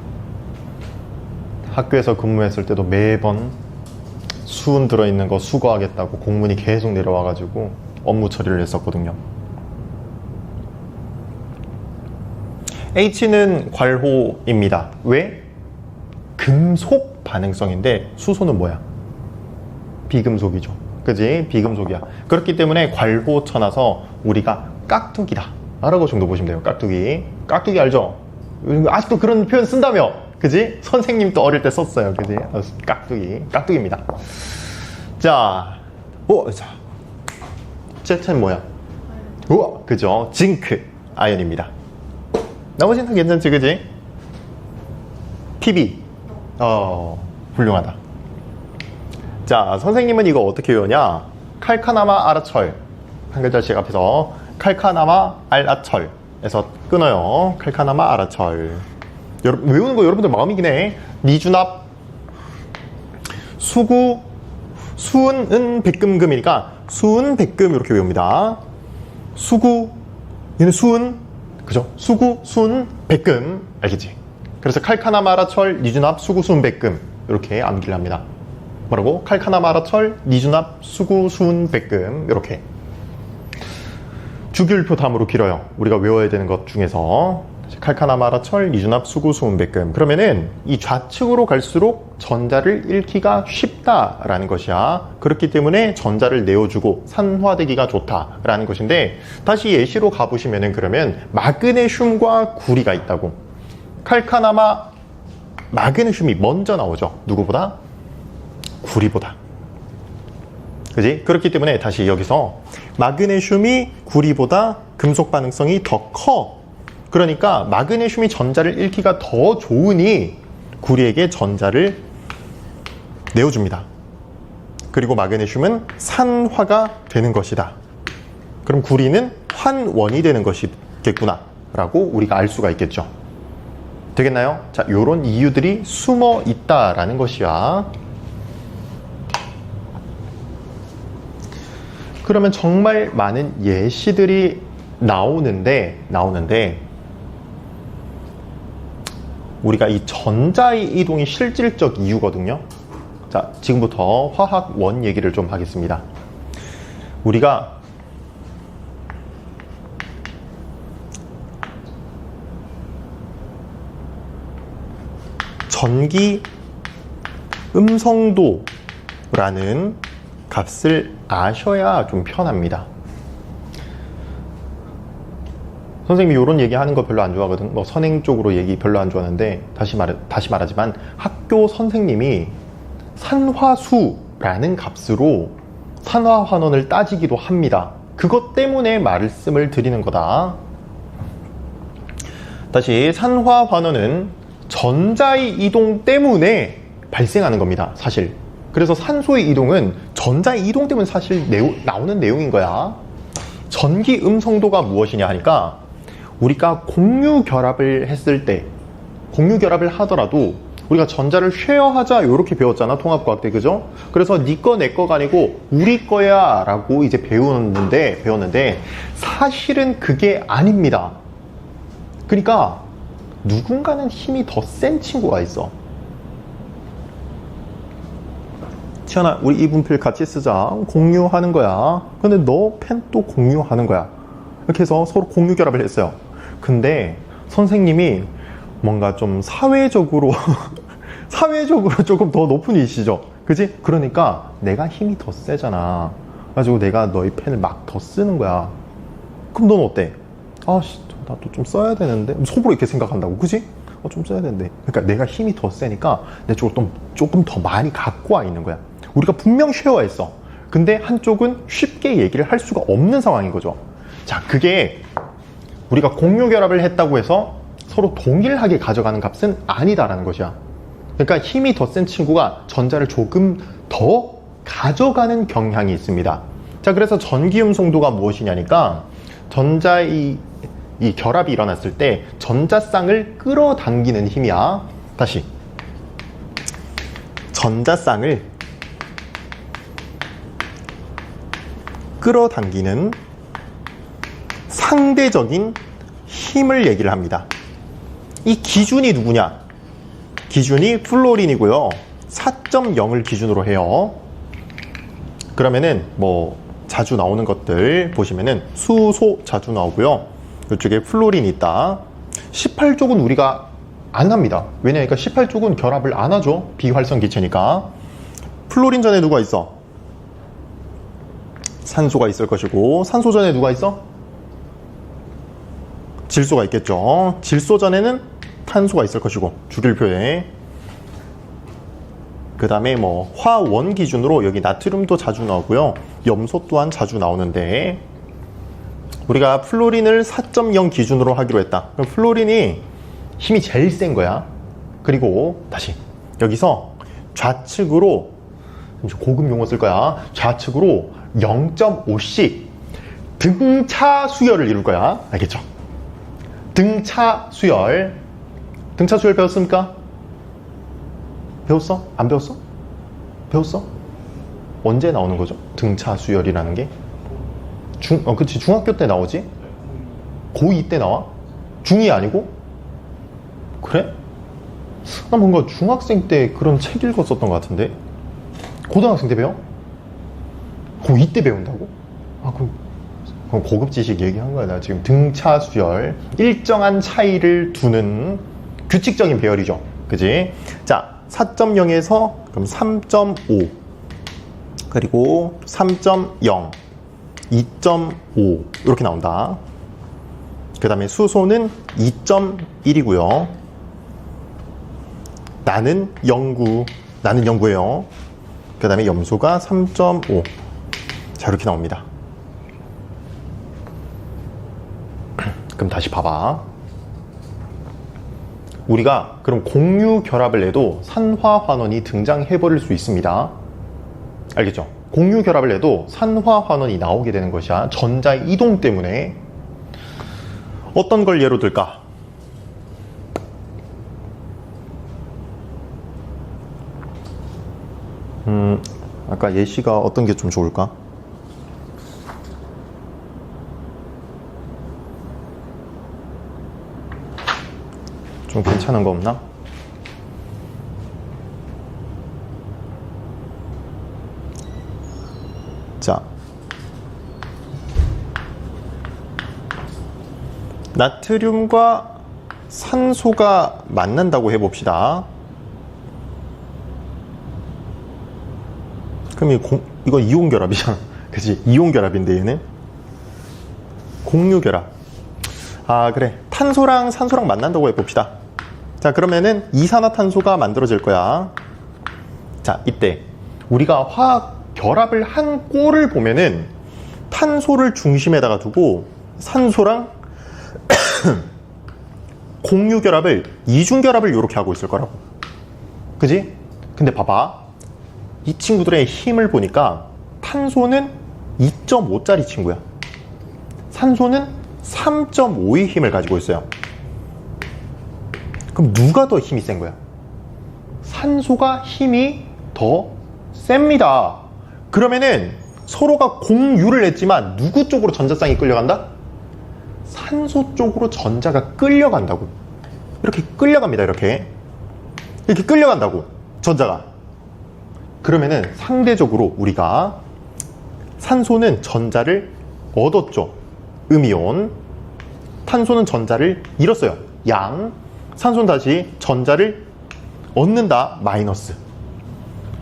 학교에서 근무했을 때도 매번 수은 들어있는 거 수거하겠다고 공문이 계속 내려와가지고 업무 처리를 했었거든요. H는 괄호입니다. 왜? 금속 반응성인데 수소는 뭐야? 비금속이죠. 그지? 비금속이야. 그렇기 때문에 괄호 쳐놔서 우리가 깍두기다 라고 정도 보시면 돼요. 깍두기. 깍두기 알죠? 아직도 그런 표현 쓴다며? 그지? 선생님도 어릴 때 썼어요. 그지? 깍두기. 깍두기입니다. 자, 자. Z는 뭐야? 우와, 그죠? 징크. 아연입니다. 나머지는 다 괜찮지, 그지? TV. 훌륭하다. 자, 선생님은 이거 어떻게 외우냐? 칼카나마 아라철. 한 글자씩 앞에서 칼카나마 알아철에서 끊어요. 칼카나마 아라철. 외우는 거 여러분들 마음이긴 해. 니주납, 수구, 수은, 백금금이니까 수은, 백금 이렇게 외웁니다. 수구, 얘는 수은, 그죠? 수구, 수은, 백금. 알겠지? 그래서 칼카나마 아라철, 니주납, 수구, 수은, 백금 이렇게 암기를 합니다. 뭐라고? 칼카나마라철, 니주납, 수구, 수은, 백금 이렇게. 주기율표 다음으로 길어요. 우리가 외워야 되는 것 중에서 칼카나마라철, 니주납, 수구, 수은, 백금. 그러면은 이 좌측으로 갈수록 전자를 잃기가 쉽다라는 것이야. 그렇기 때문에 전자를 내어주고 산화되기가 좋다라는 것인데, 다시 예시로 가보시면은 그러면 마그네슘과 구리가 있다고. 칼카나마, 마그네슘이 먼저 나오죠. 누구보다? 구리보다. 그지? 그렇기 때문에 다시 여기서 마그네슘이 구리보다 금속 반응성이 더 커. 그러니까 마그네슘이 전자를 잃기가 더 좋으니 구리에게 전자를 내어줍니다. 그리고 마그네슘은 산화가 되는 것이다. 그럼 구리는 환원이 되는 것이겠구나 라고 우리가 알 수가 있겠죠. 되겠나요? 자, 요런 이유들이 숨어 있다라는 것이야. 그러면 정말 많은 예시들이 나오는데 우리가 이 전자의 이동이 실질적 이유거든요. 자, 지금부터 화학원 얘기를 좀 하겠습니다. 우리가 전기 음성도라는 값을 아셔야 좀 편합니다. 선생님이 이런 얘기 하는 거 별로 안 좋아하거든. 뭐 선행 쪽으로 얘기 별로 안 좋아하는데 다시 말하지만 학교 선생님이 산화수라는 값으로 산화환원을 따지기도 합니다. 그것 때문에 말씀을 드리는 거다. 다시 산화환원은 전자의 이동 때문에 발생하는 겁니다. 사실. 그래서 산소의 이동은 전자의 이동 때문에 사실 나오는 내용인 거야. 전기 음성도가 무엇이냐 하니까 우리가 공유 결합을 했을 때, 공유 결합을 하더라도 우리가 전자를 쉐어하자 이렇게 배웠잖아, 통합과학 때. 그죠? 그래서 네 거 내 거가 아니고 우리 거야 라고 이제 배웠는데 사실은 그게 아닙니다. 그러니까 누군가는 힘이 더 센 친구가 있어. 지현아, 우리 이분필 같이 쓰자. 공유하는 거야. 근데 너 펜 또 공유하는 거야. 이렇게 해서 서로 공유 결합을 했어요. 근데 선생님이 뭔가 좀 사회적으로 조금 더 높은 이시죠. 그지? 그러니까 내가 힘이 더 세잖아. 그래가지고 내가 너희 펜을 막 더 쓰는 거야. 그럼 넌 어때? 아씨, 나도 좀 써야 되는데. 속으로 이렇게 생각한다고. 그지? 좀 써야 되는데. 그러니까 내가 힘이 더 세니까 내 쪽으로 조금 더 많이 갖고 와 있는 거야. 우리가 분명 쉐어했어. 근데 한쪽은 쉽게 얘기를 할 수가 없는 상황인 거죠. 자, 그게 우리가 공유 결합을 했다고 해서 서로 동일하게 가져가는 값은 아니다라는 것이야. 그러니까 힘이 더 센 친구가 전자를 조금 더 가져가는 경향이 있습니다. 자, 그래서 전기음성도가 무엇이냐니까 전자의 이 결합이 일어났을 때 전자쌍을 끌어당기는 힘이야. 다시, 전자쌍을 끌어당기는 상대적인 힘을 얘기를 합니다. 이 기준이 누구냐? 기준이 플로린이고요. 4.0을 기준으로 해요. 그러면은 뭐 자주 나오는 것들 보시면은 수소 자주 나오고요. 이쪽에 플로린이 있다. 18쪽은 우리가 안 합니다. 왜냐니까 18쪽은 결합을 안 하죠. 비활성 기체니까. 플로린 전에 누가 있어? 산소가 있을 것이고, 산소 전에 누가 있어? 질소가 있겠죠. 질소 전에는 탄소가 있을 것이고, 주기율표에. 그 다음에 뭐 화원 기준으로 여기 나트륨도 자주 나오고요. 염소 또한 자주 나오는데, 우리가 플로린을 4.0 기준으로 하기로 했다. 그럼 플로린이 힘이 제일 센 거야. 그리고 다시 여기서 좌측으로, 고급 용어 쓸 거야. 좌측으로 0.5씩 등차 수열을 이룰 거야. 알겠죠? 등차 수열. 등차 수열 배웠습니까? 배웠어? 안 배웠어? 배웠어? 언제 나오는 거죠? 등차 수열이라는 게? 그치, 중학교 때 나오지? 고2 때 나와? 중2 아니고? 그래? 나 뭔가 중학생 때 그런 책 읽었었던 것 같은데? 고등학생 때 배워? 고2 때 배운다고? 그럼 고급 지식 얘기한 거야. 나 지금 등차 수열, 일정한 차이를 두는 규칙적인 배열이죠. 그지? 자, 4.0에서 그럼 3.5, 그리고 3.0, 2.5 이렇게 나온다. 그 다음에 수소는 2.1이고요. 나는 0구예요. 그 다음에 염소가 3.5. 자, 이렇게 나옵니다. 그럼 다시 봐봐. 우리가 그럼 공유 결합을 해도 산화환원이 등장해버릴 수 있습니다. 알겠죠? 공유 결합을 해도 산화환원이 나오게 되는 것이야. 전자 이동 때문에. 어떤 걸 예로 들까? 아까 예시가 어떤 게 좀 좋을까? 좀 괜찮은 거 없나? 자, 나트륨과 산소가 만난다고 해봅시다. 그럼 이거 이온 결합이잖아. 그치? 이온 결합인데 얘는 공유 결합. 아, 그래. 탄소랑 산소랑 만난다고 해봅시다. 자, 그러면은 이산화탄소가 만들어질 거야. 자, 이때 우리가 화학 결합을 한 꼴을 보면은 탄소를 중심에다가 두고 산소랑 공유 결합을, 이중 결합을 이렇게 하고 있을 거라고. 그지? 근데 봐봐. 이 친구들의 힘을 보니까 탄소는 2.5짜리 친구야. 산소는 3.5의 힘을 가지고 있어요. 그럼 누가 더 힘이 센 거야? 산소가 힘이 더 셉니다. 그러면은 서로가 공유를 했지만 누구 쪽으로 전자쌍이 끌려간다? 산소 쪽으로 전자가 끌려간다고. 이렇게 끌려갑니다. 이렇게 끌려간다고, 전자가. 그러면은 상대적으로 우리가 산소는 전자를 얻었죠, 음이온. 탄소는 전자를 잃었어요, 양. 산소는 다시 전자를 얻는다, 마이너스.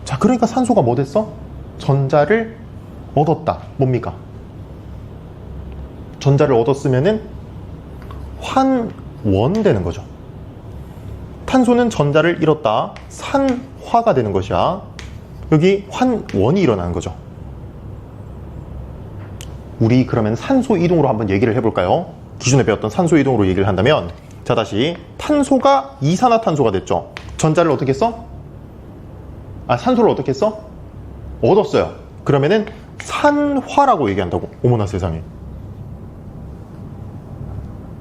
자, 그러니까 산소가 뭐 됐어? 전자를 얻었다. 뭡니까? 전자를 얻었으면은 환원 되는 거죠. 탄소는 전자를 잃었다, 산화가 되는 것이야. 여기 환원이 일어나는 거죠. 우리 그러면 산소 이동으로 한번 얘기를 해볼까요? 기존에 배웠던 산소 이동으로 얘기를 한다면, 자, 다시 탄소가 이산화탄소가 됐죠. 전자를 어떻게 써? 산소를 어떻게 써? 얻었어요. 그러면은 산화라고 얘기한다고. 어머나 세상에.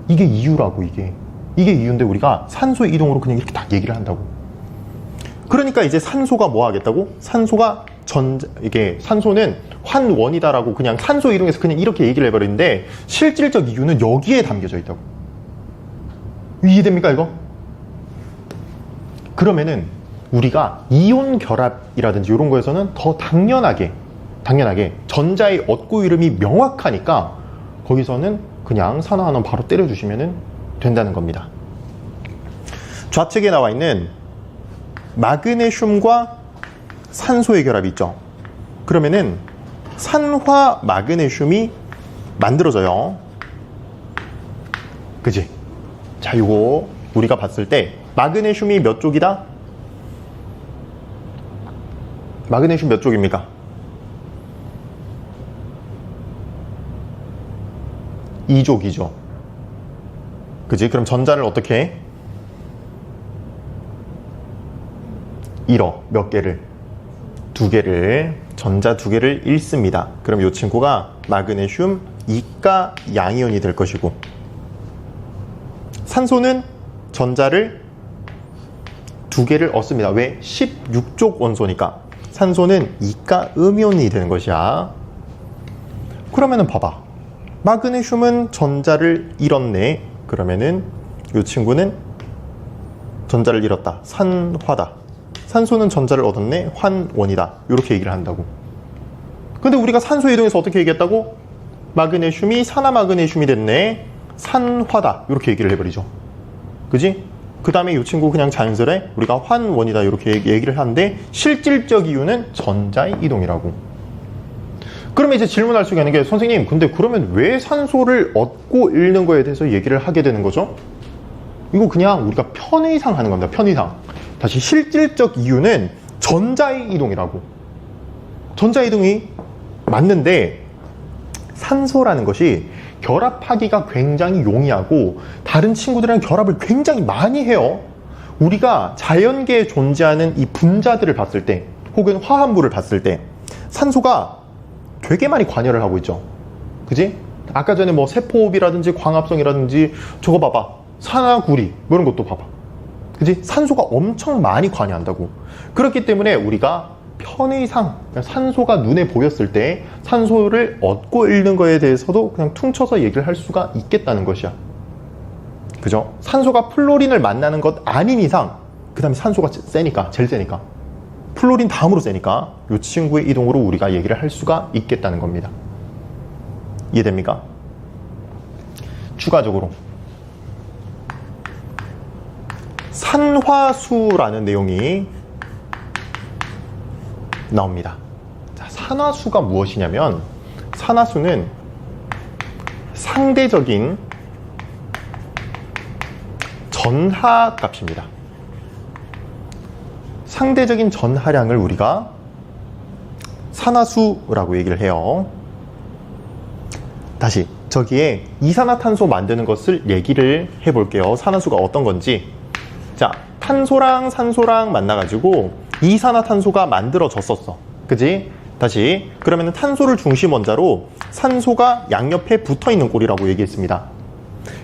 이게 이유라고. 이게 이유인데 우리가 산소 이동으로 그냥 이렇게 딱 얘기를 한다고. 그러니까 이제 산소가 뭐 하겠다고? 산소가 이게 산소는 환원이다라고 그냥 산소 이동에서 그냥 이렇게 얘기를 해버리는데, 실질적 이유는 여기에 담겨져 있다고. 이해됩니까 이거? 그러면은 우리가 이온 결합이라든지 이런 거에서는 더 당연하게 전자의 얻고 이름이 명확하니까 거기서는 그냥 산화하는 바로 때려주시면 된다는 겁니다. 좌측에 나와 있는 마그네슘과 산소의 결합이 있죠. 그러면은 산화 마그네슘이 만들어져요. 그지? 자, 이거 우리가 봤을 때 마그네슘이 몇 쪽이다? 마그네슘 몇 쪽입니까? 2쪽이죠. 그지? 그럼 전자를 어떻게 해? 잃어. 몇 개를? 2개를. 전자 2개를 잃습니다. 그럼 이 친구가 마그네슘 이가 양이온이 될 것이고, 산소는 전자를 2개를 얻습니다. 왜? 16쪽 원소니까. 산소는 이가 음이온이 되는 것이야. 그러면은 봐봐. 마그네슘은 전자를 잃었네. 그러면은 이 친구는 전자를 잃었다, 산화다. 산소는 전자를 얻었네, 환원이다. 이렇게 얘기를 한다고. 근데 우리가 산소 이동에서 어떻게 얘기했다고? 마그네슘이 산화마그네슘이 됐네, 산화다. 이렇게 얘기를 해버리죠. 그지? 그 다음에 이 친구 그냥 자연스레 우리가 환원이다 이렇게 얘기를 하는데, 실질적 이유는 전자의 이동이라고. 그러면 이제 질문할 수가 있는 게, 선생님 근데 그러면 왜 산소를 얻고 잃는 거에 대해서 얘기를 하게 되는 거죠? 이거 그냥 우리가 편의상 하는 겁니다. 편의상. 다시 실질적 이유는 전자의 이동이라고. 전자 이동이 맞는데, 산소라는 것이 결합하기가 굉장히 용이하고 다른 친구들이랑 결합을 굉장히 많이 해요. 우리가 자연계에 존재하는 이 분자들을 봤을 때, 혹은 화합물을 봤을 때 산소가 되게 많이 관여를 하고 있죠. 그지? 아까 전에 뭐 세포호흡이라든지 광합성이라든지 저거 봐봐, 산화구리 뭐 이런 것도 봐봐. 그지? 산소가 엄청 많이 관여한다고. 그렇기 때문에 우리가 편의상 산소가 눈에 보였을 때 산소를 얻고 잃는 거에 대해서도 그냥 퉁쳐서 얘기를 할 수가 있겠다는 것이야. 그죠? 산소가 플로린을 만나는 것 아닌 이상, 그 다음에 산소가 세니까, 제일 세니까, 플로린 다음으로 세니까 이 친구의 이동으로 우리가 얘기를 할 수가 있겠다는 겁니다. 이해됩니까? 추가적으로 산화수라는 내용이 나옵니다. 자, 산화수가 무엇이냐면, 산화수는 상대적인 전하값입니다. 상대적인 전하량을 우리가 산화수라고 얘기를 해요. 다시 저기에 이산화탄소 만드는 것을 얘기를 해볼게요. 산화수가 어떤 건지. 자, 탄소랑 산소랑 만나가지고 이산화탄소가 만들어졌었어. 그지? 다시 그러면 탄소를 중심 원자로 산소가 양옆에 붙어있는 꼴이라고 얘기했습니다.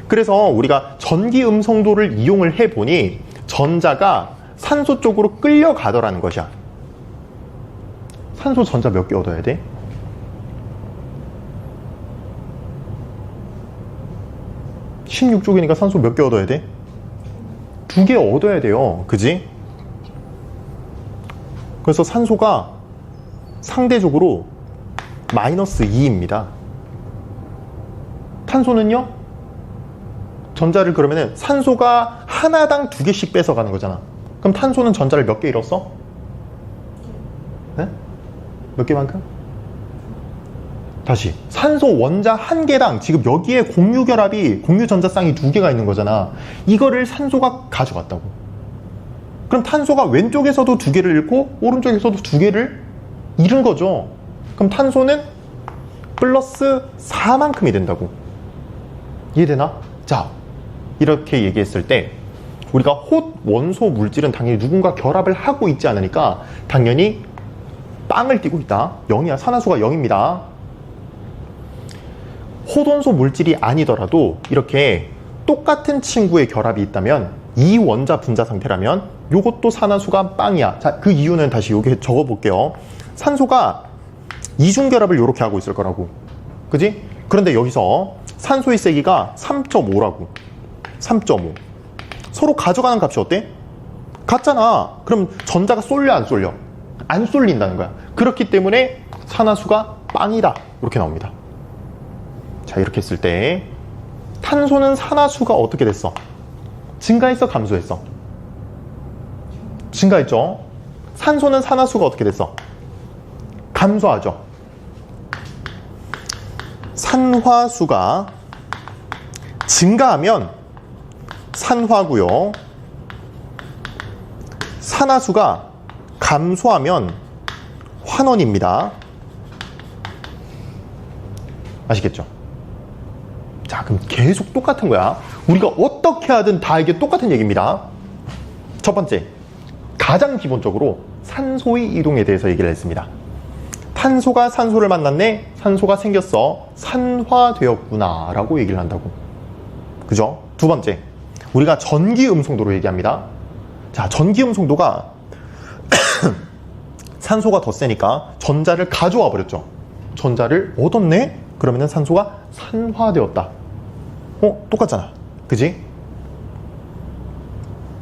그래서 우리가 전기 음성도를 이용을 해보니 전자가 산소 쪽으로 끌려가더라는 것이야. 산소 전자 몇 개 얻어야 돼? (16쪽이니까) 산소 몇 개 얻어야 돼? 2개 얻어야 돼요. 그지? 그래서 산소가 상대적으로 -2입니다. 탄소는요? 전자를 그러면은 산소가 하나당 2개씩 뺏어가는 거잖아. 그럼 탄소는 전자를 몇 개 잃었어? 네? 몇 개만큼? 다시 산소 원자 한 개당 지금 여기에 공유 결합이 공유 전자쌍이 2개가 있는 거잖아. 이거를 산소가 가져갔다고. 그럼 탄소가 왼쪽에서도 2개를 잃고 오른쪽에서도 2개를 잃은 거죠. 그럼 탄소는 플러스 4만큼이 된다고. 이해되나? 자, 이렇게 얘기했을 때 우리가 홑 원소 물질은 당연히 누군가 결합을 하고 있지 않으니까 당연히 빵을 띄고 있다. 0이야. 산화수가 0입니다. 홑원소 물질이 아니더라도 이렇게 똑같은 친구의 결합이 있다면 이 원자 분자 상태라면 요것도 산화수가 빵이야. 자, 그 이유는 다시 여기 적어볼게요. 산소가 이중결합을 이렇게 하고 있을 거라고. 그지? 그런데 여기서 산소의 세기가 3.5라고. 3.5. 서로 가져가는 값이 어때? 같잖아. 그럼 전자가 쏠려 안 쏠려? 안 쏠린다는 거야. 그렇기 때문에 산화수가 빵이다. 이렇게 나옵니다. 자, 이렇게 했을 때 탄소는 산화수가 어떻게 됐어? 증가했어? 감소했어? 증가했죠? 산소는 산화수가 어떻게 됐어? 감소하죠? 산화수가 증가하면 산화고요. 산화수가 감소하면 환원입니다. 아시겠죠? 자, 그럼 계속 똑같은 거야. 우리가 어떻게 하든 다 이게 똑같은 얘기입니다. 첫 번째, 가장 기본적으로 산소의 이동에 대해서 얘기를 했습니다. 탄소가 산소를 만났네, 산소가 생겼어, 산화되었구나 라고 얘기를 한다고. 그죠? 두 번째, 우리가 전기음성도로 얘기합니다. 자, 전기음성도가 산소가 더 세니까 전자를 가져와 버렸죠. 전자를 얻었네? 그러면 산소가 산화되었다. 똑같잖아. 그지?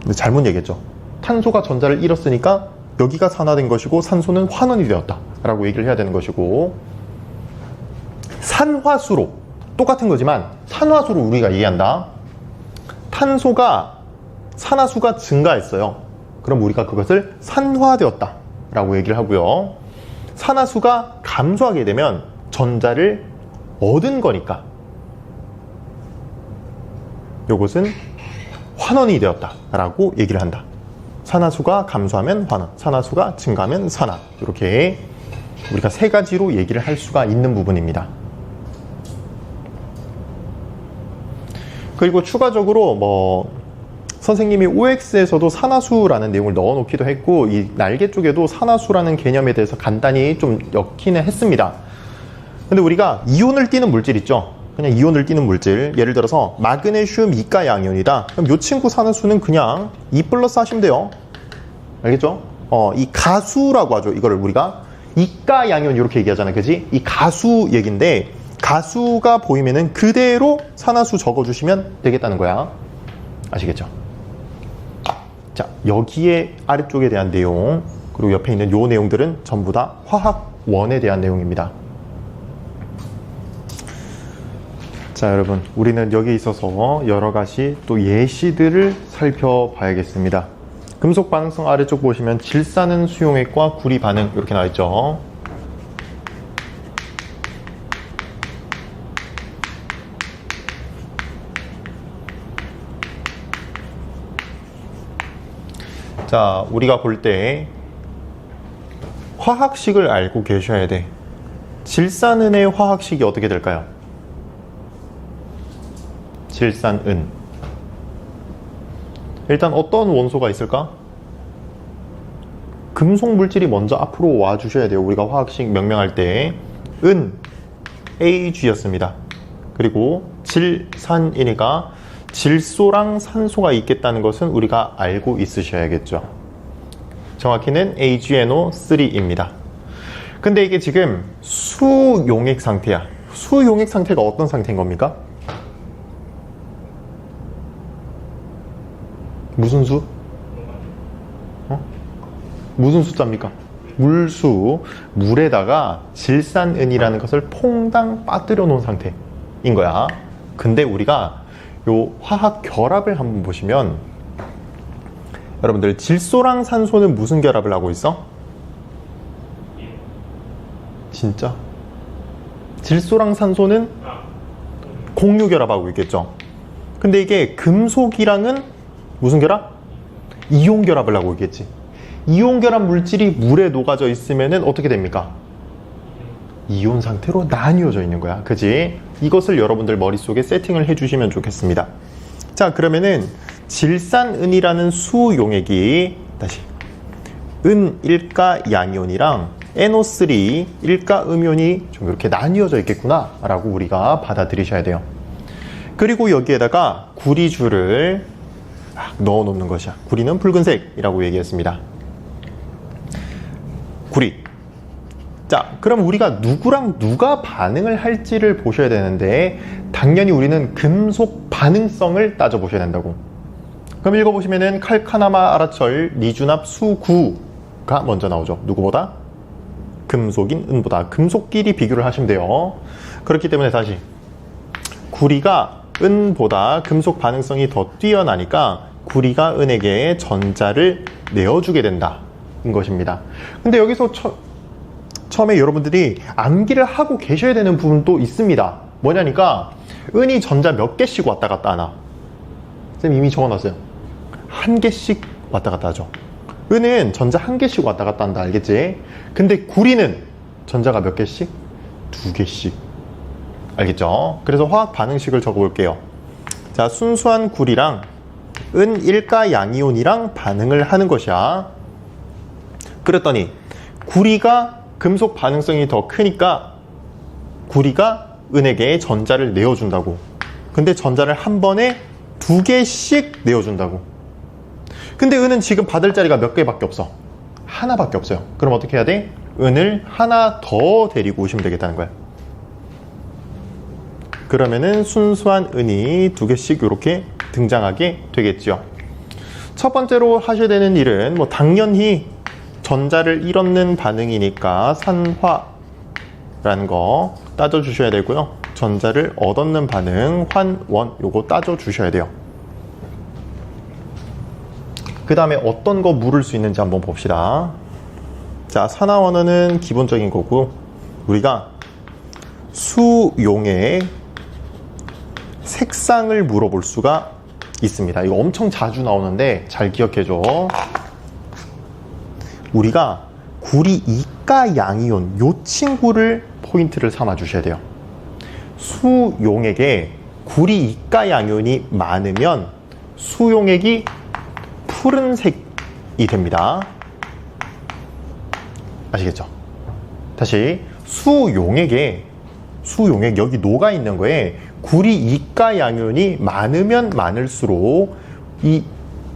근데 잘못 얘기했죠. 탄소가 전자를 잃었으니까 여기가 산화된 것이고 산소는 환원이 되었다 라고 얘기를 해야 되는 것이고, 산화수로 똑같은 거지만 산화수로 우리가 얘기한다. 탄소가 산화수가 증가했어요. 그럼 우리가 그것을 산화되었다 라고 얘기를 하고요. 산화수가 감소하게 되면 전자를 얻은 거니까 요것은 환원이 되었다 라고 얘기를 한다. 산화수가 감소하면 환원, 산화수가 증가하면 산화. 이렇게 우리가 세 가지로 얘기를 할 수가 있는 부분입니다. 그리고 추가적으로 선생님이 OX에서도 산화수라는 내용을 넣어 놓기도 했고, 이 날개 쪽에도 산화수라는 개념에 대해서 간단히 좀 엮기는 했습니다. 근데 우리가 이온을 띠는 물질 있죠? 그냥 이온을 띠는 물질, 예를 들어서 마그네슘 이가 양이온이다. 그럼 이 친구 산화수는 그냥 2 플러스 하시면 돼요. 알겠죠? 이 가수라고 하죠. 이거를 우리가 이가 양이온 이렇게 얘기하잖아요. 그지? 이 가수 얘기인데, 가수가 보이면은 그대로 산화수 적어주시면 되겠다는 거야. 아시겠죠? 자, 여기에 아래쪽에 대한 내용, 그리고 옆에 있는 요 내용들은 전부 다 화학원에 대한 내용입니다. 자, 여러분, 우리는 여기에 있어서 여러 가지 또 예시들을 살펴봐야겠습니다. 금속 반응성 아래쪽 보시면 질산은 수용액과 구리 반응 이렇게 나와 있죠. 자, 우리가 볼 때 화학식을 알고 계셔야 돼. 질산은의 화학식이 어떻게 될까요? 질산은. 일단 어떤 원소가 있을까? 금속 물질이 먼저 앞으로 와 주셔야 돼요. 우리가 화학식 명명할 때. 은 Ag였습니다. 그리고 질산이니까 질소랑 산소가 있겠다는 것은 우리가 알고 있으셔야겠죠. 정확히는 AgNO3입니다. 근데 이게 지금 수용액 상태야. 수용액 상태가 어떤 상태인 겁니까? 무슨 수? 무슨 숫자입니까? 물수. 물에다가 질산은이라는 것을 퐁당 빠뜨려 놓은 상태인 거야. 근데 우리가 요 화학 결합을 한번 보시면, 여러분들 질소랑 산소는 무슨 결합을 하고 있어? 진짜? 질소랑 산소는 공유 결합하고 있겠죠. 근데 이게 금속이랑은 무슨 결합? 이온 결합을 하고 있겠지. 이온 결합 물질이 물에 녹아져 있으면은 어떻게 됩니까? 이온 상태로 나뉘어져 있는 거야. 그지? 이것을 여러분들 머릿속에 세팅을 해주시면 좋겠습니다. 자, 그러면은 질산은이라는 수용액이 다시 은일가 양이온이랑 NO3 일가 음이온이 좀 이렇게 나뉘어져 있겠구나 라고 우리가 받아들이셔야 돼요. 그리고 여기에다가 구리주를 넣어 놓는 것이야. 구리는 붉은색이라고 얘기했습니다. 구리. 자, 그럼 우리가 누구랑 누가 반응을 할지를 보셔야 되는데, 당연히 우리는 금속 반응성을 따져보셔야 된다고. 그럼 읽어보시면은 칼카나마 아라철 리주납 수구가 먼저 나오죠. 누구보다? 금속인 은보다. 금속끼리 비교를 하시면 돼요. 그렇기 때문에 다시 구리가 은보다 금속 반응성이 더 뛰어나니까 구리가 은에게 전자를 내어주게 된다 인 것입니다. 근데 여기서 처음에 여러분들이 암기를 하고 계셔야 되는 부분도 있습니다. 뭐냐니까 은이 전자 몇 개씩 왔다 갔다 하나. 쌤 이미 적어놨어요. 한 개씩 왔다 갔다 하죠. 은은 전자 한 개씩 왔다 갔다 한다. 알겠지? 근데 구리는 전자가 몇 개씩? 두 개씩. 알겠죠? 그래서 화학 반응식을 적어볼게요. 자, 순수한 구리랑 은일가 양이온이랑 반응을 하는 것이야. 그랬더니 구리가 금속 반응성이 더 크니까 구리가 은에게 전자를 내어준다고. 근데 전자를 한 번에 두 개씩 내어준다고. 근데 은은 지금 받을 자리가 몇 개밖에 없어? 하나밖에 없어요. 그럼 어떻게 해야 돼? 은을 하나 더 데리고 오시면 되겠다는 거야. 그러면은 순수한 은이 두 개씩 이렇게 등장하게 되겠죠. 첫 번째로 하셔야 되는 일은 뭐 당연히 전자를 일없는 반응이니까 산화라는 거 따져주셔야 되고요. 전자를 얻얻는 반응 환원 요거 따져주셔야 돼요. 그 다음에 어떤 거 물을 수 있는지 한번 봅시다. 자, 산화원어는 기본적인 거고, 우리가 수용의 색상을 물어볼 수가 있습니다. 이거 엄청 자주 나오는데 잘 기억해줘. 우리가 구리 이가 양이온 요 친구를 포인트를 삼아 주셔야 돼요. 수용액에 구리 이가 양이온이 많으면 수용액이 푸른색이 됩니다. 아시겠죠? 다시 수용액 여기 녹아 있는 거에 구리 이가 양이온이 많으면 많을수록 이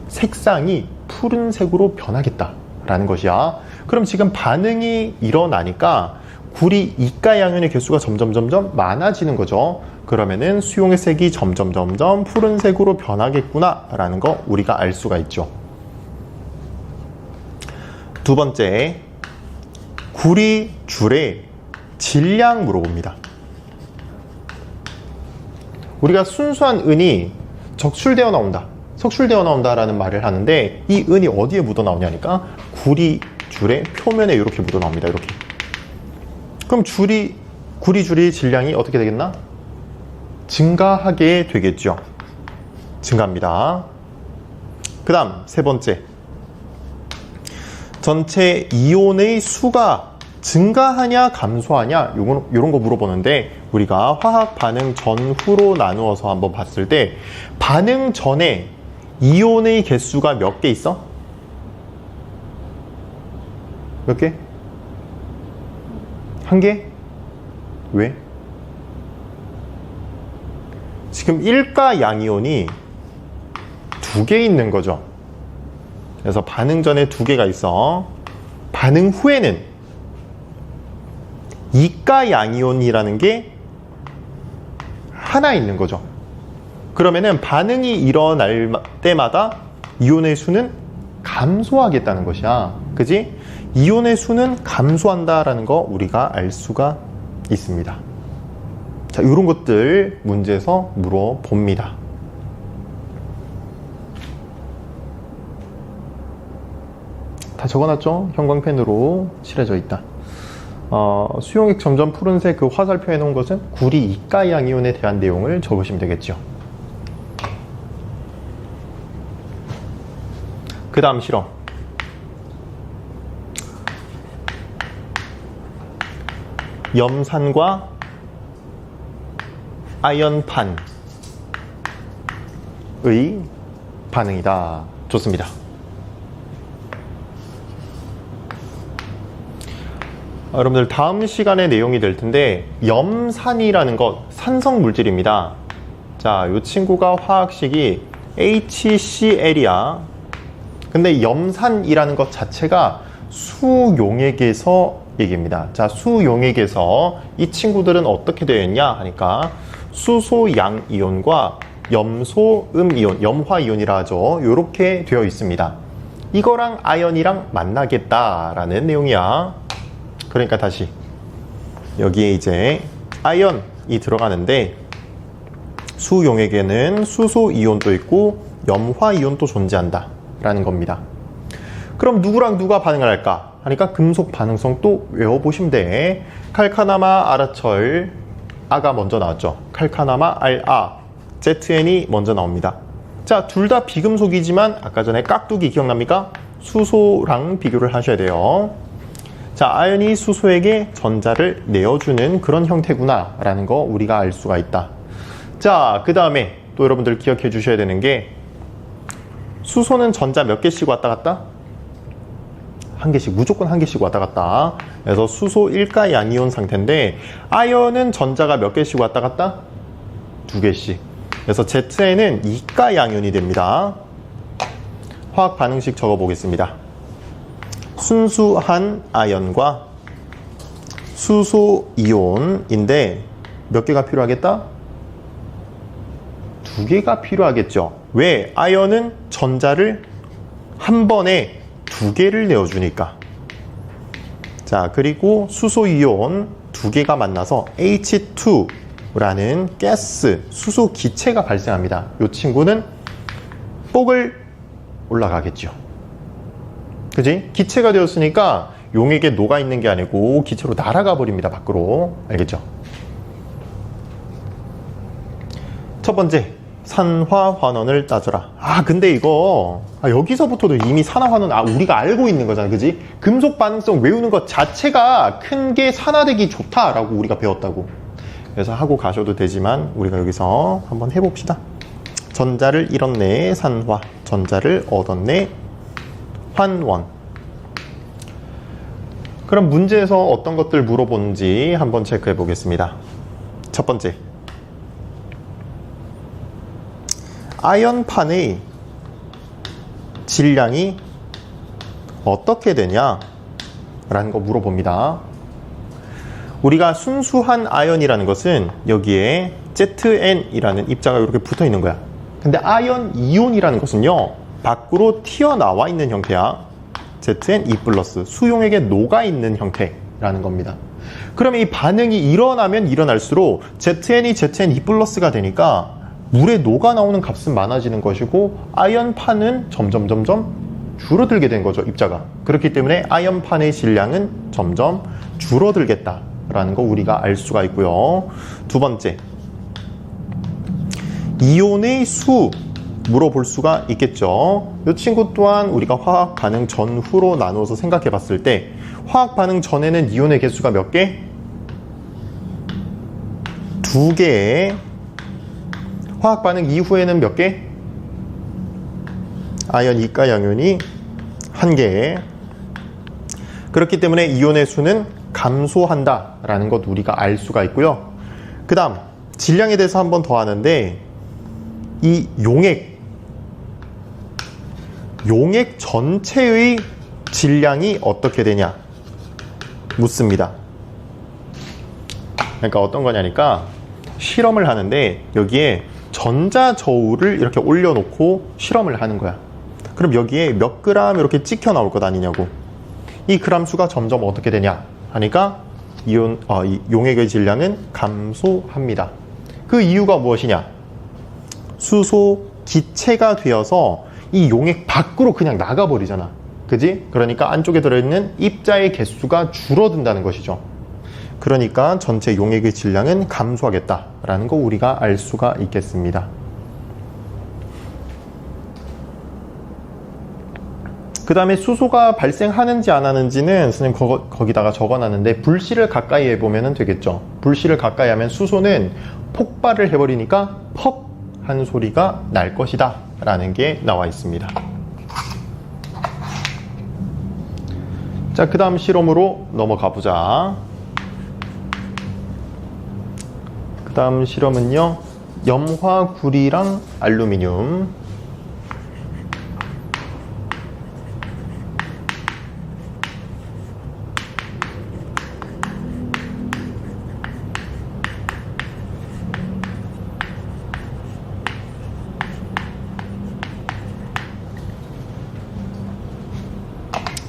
색상이 푸른색으로 변하겠다라는 것이야. 그럼 지금 반응이 일어나니까 구리 이가 양이온의 개수가 점점 많아지는 거죠. 그러면은 수용의 색이 점점 푸른색으로 변하겠구나라는 거 우리가 알 수가 있죠. 두 번째, 구리 줄의 질량 물어봅니다. 우리가 순수한 은이 적출되어 나온다, 석출되어 나온다라는 말을 하는데, 이 은이 어디에 묻어 나오냐니까 구리 줄의 표면에 이렇게 묻어 나옵니다. 이렇게. 그럼 구리 줄의 질량이 어떻게 되겠나? 증가하게 되겠죠. 증가합니다. 그 다음 세 번째, 전체 이온의 수가 증가하냐 감소하냐 요런 거 물어보는데, 우리가 화학 반응 전후로 나누어서 한번 봤을 때 반응 전에 이온의 개수가 몇 개 있어? 몇 개? 한 개? 왜? 지금 일가 양이온이 두 개 있는 거죠. 그래서 반응 전에 두 개가 있어. 반응 후에는 이가 양이온이라는 게 하나 있는 거죠. 그러면은 반응이 일어날 때마다 이온의 수는 감소하겠다는 것이야. 그지? 이온의 수는 감소한다라는 거 우리가 알 수가 있습니다. 자, 이런 것들 문제에서 물어봅니다. 다 적어놨죠? 형광펜으로 칠해져 있다. 수용액 점점 푸른색 그 화살표 해놓은 것은 구리 이가 양이온에 대한 내용을 적으시면 되겠죠. 그 다음 실험. 염산과 아연판의 반응이다. 좋습니다. 여러분들 다음 시간의 내용이 될 텐데 염산이라는 것 산성 물질입니다. 자, 이 친구가 화학식이 HCl이야. 근데 염산이라는 것 자체가 수용액에서 얘기입니다. 자, 수용액에서 이 친구들은 어떻게 되어 있냐 하니까 수소양이온과 염소음이온, 염화이온이라 하죠. 이렇게 되어 있습니다. 이거랑 아연이랑 만나겠다라는 내용이야. 그러니까 다시 여기에 이제 아연이 들어가는데 수용액에는 수소이온도 있고 염화이온도 존재한다 라는 겁니다. 그럼 누구랑 누가 반응을 할까 하니까 금속 반응성 또 외워보시면 돼. 칼카나마 아라철 아가 먼저 나왔죠. 칼카나마 알아 ZN이 먼저 나옵니다. 자, 둘 다 비금속이지만 아까 전에 깍두기 기억납니까? 수소랑 비교를 하셔야 돼요. 자, 아연이 수소에게 전자를 내어주는 그런 형태구나 라는 거 우리가 알 수가 있다. 자, 그 다음에 또 여러분들 기억해 주셔야 되는 게 수소는 전자 몇 개씩 왔다 갔다? 한 개씩, 무조건 한 개씩 왔다 갔다. 그래서 수소 1가 양이온 상태인데 아연은 전자가 몇 개씩 왔다 갔다? 두 개씩. 그래서 ZN은 2가 양이온이 됩니다. 화학 반응식 적어 보겠습니다. 순수한 아연과 수소이온인데 몇 개가 필요하겠다? 두 개가 필요하겠죠. 왜? 아연은 전자를 한 번에 두 개를 내어주니까. 자, 그리고 수소이온 두 개가 만나서 H2라는 가스, 수소 기체가 발생합니다. 이 친구는 뽁을 올라가겠죠. 그지? 기체가 되었으니까 용액에 녹아있는 게 아니고 기체로 날아가 버립니다. 밖으로. 알겠죠? 첫 번째, 산화환원을 따져라. 근데 이거 여기서부터도 이미 산화환원 우리가 알고 있는 거잖아. 그지? 금속 반응성 외우는 것 자체가 큰 게 산화되기 좋다라고 우리가 배웠다고. 그래서 하고 가셔도 되지만 우리가 여기서 한번 해봅시다. 전자를 잃었네 산화, 전자를 얻었네 환원. 그럼 문제에서 어떤 것들 물어보는지 한번 체크해 보겠습니다. 첫 번째, 아연판의 질량이 어떻게 되냐 라는 거 물어봅니다. 우리가 순수한 아연이라는 것은 여기에 ZN이라는 입자가 이렇게 붙어 있는 거야. 근데 아연 이온이라는 것은요 밖으로 튀어나와 있는 형태야. ZN2+, 수용액에 녹아있는 형태라는 겁니다. 그러면 이 반응이 일어나면 일어날수록 ZN이 ZN2+가 되니까 물에 녹아 나오는 값은 많아지는 것이고 아연판은 점점 줄어들게 된 거죠. 입자가. 그렇기 때문에 아연판의 질량은 점점 줄어들겠다라는 거 우리가 알 수가 있고요. 두 번째, 이온의 수 물어볼 수가 있겠죠. 이 친구 또한 우리가 화학 반응 전후로 나누어서 생각해 봤을 때 화학 반응 전에는 이온의 개수가 몇 개? 두 개. 화학 반응 이후에는 몇 개? 아연 2가 양이온이 한 개. 그렇기 때문에 이온의 수는 감소한다라는 것 우리가 알 수가 있고요. 그 다음 질량에 대해서 한 번 더 하는데 이 용액 전체의 질량이 어떻게 되냐 묻습니다. 그러니까 어떤 거냐니까 실험을 하는데 여기에 전자저울을 이렇게 올려놓고 실험을 하는 거야. 그럼 여기에 몇 그램 이렇게 찍혀 나올 것 아니냐고. 이 그램 수가 점점 어떻게 되냐 하니까 이 용액의 질량은 감소합니다. 그 이유가 무엇이냐? 수소 기체가 되어서 이 용액 밖으로 그냥 나가버리잖아. 그지? 그러니까 안쪽에 들어있는 입자의 개수가 줄어든다는 것이죠. 그러니까 전체 용액의 질량은 감소하겠다라는 거 우리가 알 수가 있겠습니다. 그 다음에 수소가 발생하는지 안 하는지는 선생님 거기다가 적어놨는데 불씨를 가까이 해보면 되겠죠. 불씨를 가까이 하면 수소는 폭발을 해버리니까 퍽 한 소리가 날 것이다 라는 게 나와 있습니다. 자, 그 다음 실험으로 넘어가 보자. 그 다음 실험은요, 염화구리랑 알루미늄.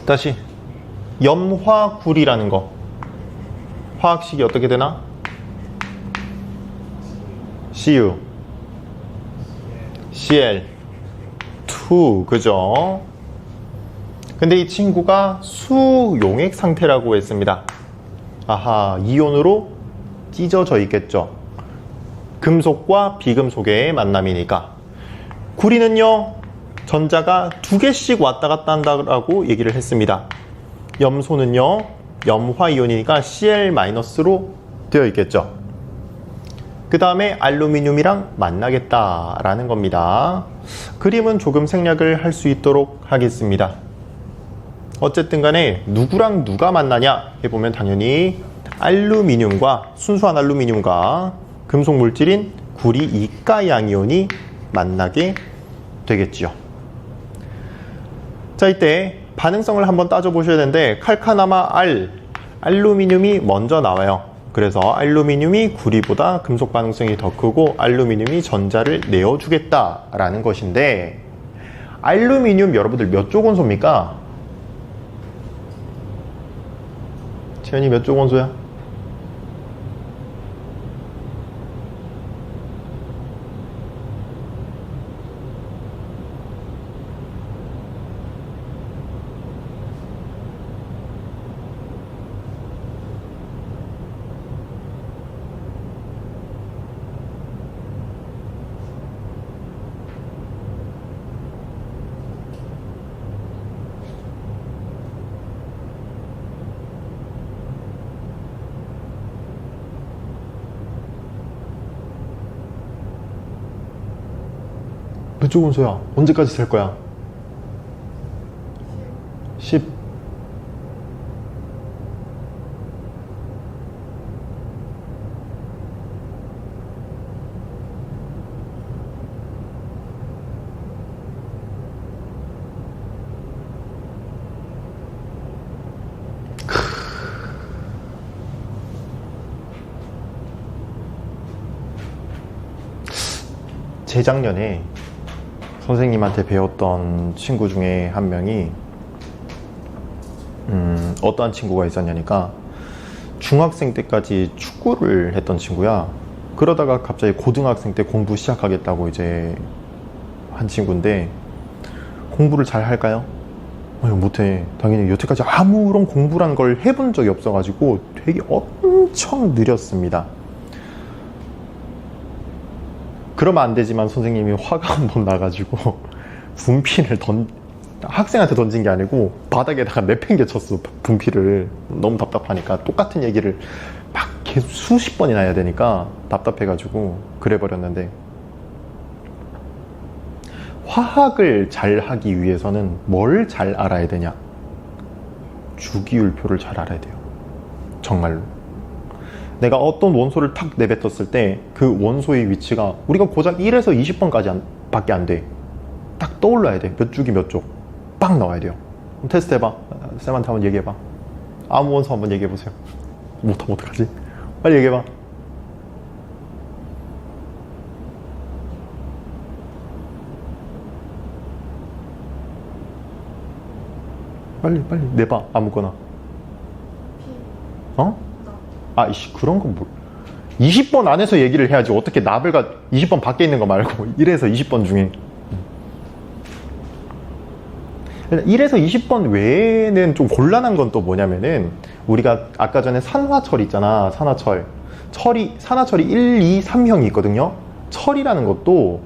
다시 염화구리라는 거 화학식이 어떻게 되나? Cu, Cl2 그죠? 근데 이 친구가 수용액 상태라고 했습니다. 아하, 이온으로 찢어져 있겠죠. 금속과 비금속의 만남이니까. 구리는요, 전자가 2개씩 왔다 갔다 한다고 얘기를 했습니다. 염소는요, 염화이온이니까 Cl-로 되어 있겠죠. 그 다음에 알루미늄이랑 만나겠다라는 겁니다. 그림은 조금 생략을 할 수 있도록 하겠습니다. 어쨌든 간에 누구랑 누가 만나냐 해보면 당연히 알루미늄과 순수한 알루미늄과 금속 물질인 구리 이가 양이온이 만나게 되겠지요. 자, 이때 반응성을 한번 따져보셔야 되는데 칼카나마 알루미늄이 먼저 나와요. 그래서 알루미늄이 구리보다 금속 반응성이 더 크고 알루미늄이 전자를 내어주겠다라는 것인데, 알루미늄 여러분들 몇 쪽 원소입니까? 채연이 몇 쪽 원소야? 몇 쪽 원소야? 언제까지 셀 거야? 10. 재작년에 선생님한테 배웠던 친구 중에 한 명이 어떠한 친구가 있었냐니까 중학생 때까지 축구를 했던 친구야. 그러다가 갑자기 고등학생 때 공부 시작하겠다고 이제 한 친구인데, 공부를 잘 할까요? 못해. 당연히 여태까지 아무런 공부란 걸 해본 적이 없어가지고 되게 엄청 느렸습니다. 그러면 안 되지만 선생님이 화가 한번 나가지고 분필을 학생한테 던진 게 아니고 바닥에다가 내팽개쳤어. 분필을. 너무 답답하니까 똑같은 얘기를 막 계속 수십 번이나 해야 되니까 답답해가지고 그래 버렸는데, 화학을 잘 하기 위해서는 뭘 잘 알아야 되냐? 주기율표를 잘 알아야 돼요. 정말로. 내가 어떤 원소를 탁 내뱉었을 때 그 원소의 위치가 우리가 고작 1에서 20번까지 밖에 안 돼. 딱 떠올라야 돼. 몇 주기 몇 쪽. 빵 나와야 돼요. 그럼 테스트 해봐. 쌤한테 한번 얘기해봐. 아무 원소 한번 얘기해보세요. 못하면 어떡하지? 빨리 얘기해봐. 빨리 내봐. 아무거나. 어? 아, 이씨, 그런 건 뭐. 20번 안에서 얘기를 해야지. 어떻게 나블가 20번 밖에 있는 거 말고 1에서 20번 중에. 1에서 20번 외에는 좀 곤란한 건 또 뭐냐면은, 우리가 아까 전에 산화철 있잖아. 산화철. 산화철이 1, 2, 3형이 있거든요. 철이라는 것도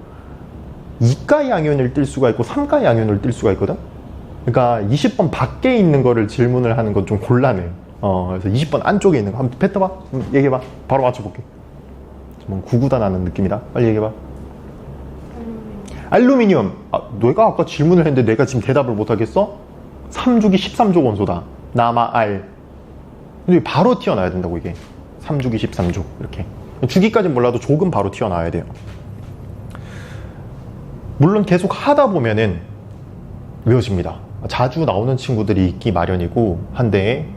2가 양연을 띨 수가 있고 3가 양연을 띨 수가 있거든. 그러니까 20번 밖에 있는 거를 질문을 하는 건 좀 곤란해. 그래서 20번 안쪽에 있는 거 한번 뱉어봐. 얘기해봐. 바로 맞춰볼게. 뭐 구구다 나는 느낌이다. 빨리 얘기해봐. 알루미늄. 내가 아까 질문을 했는데 내가 지금 대답을 못하겠어? 3주기 13족 원소다. 남아 알. 근데 바로 튀어나와야 된다고, 이게. 3주기 13족. 이렇게. 주기까지는 몰라도 족은 바로 튀어나와야 돼요. 물론 계속 하다 보면은 외워집니다. 자주 나오는 친구들이 있기 마련이고 한데,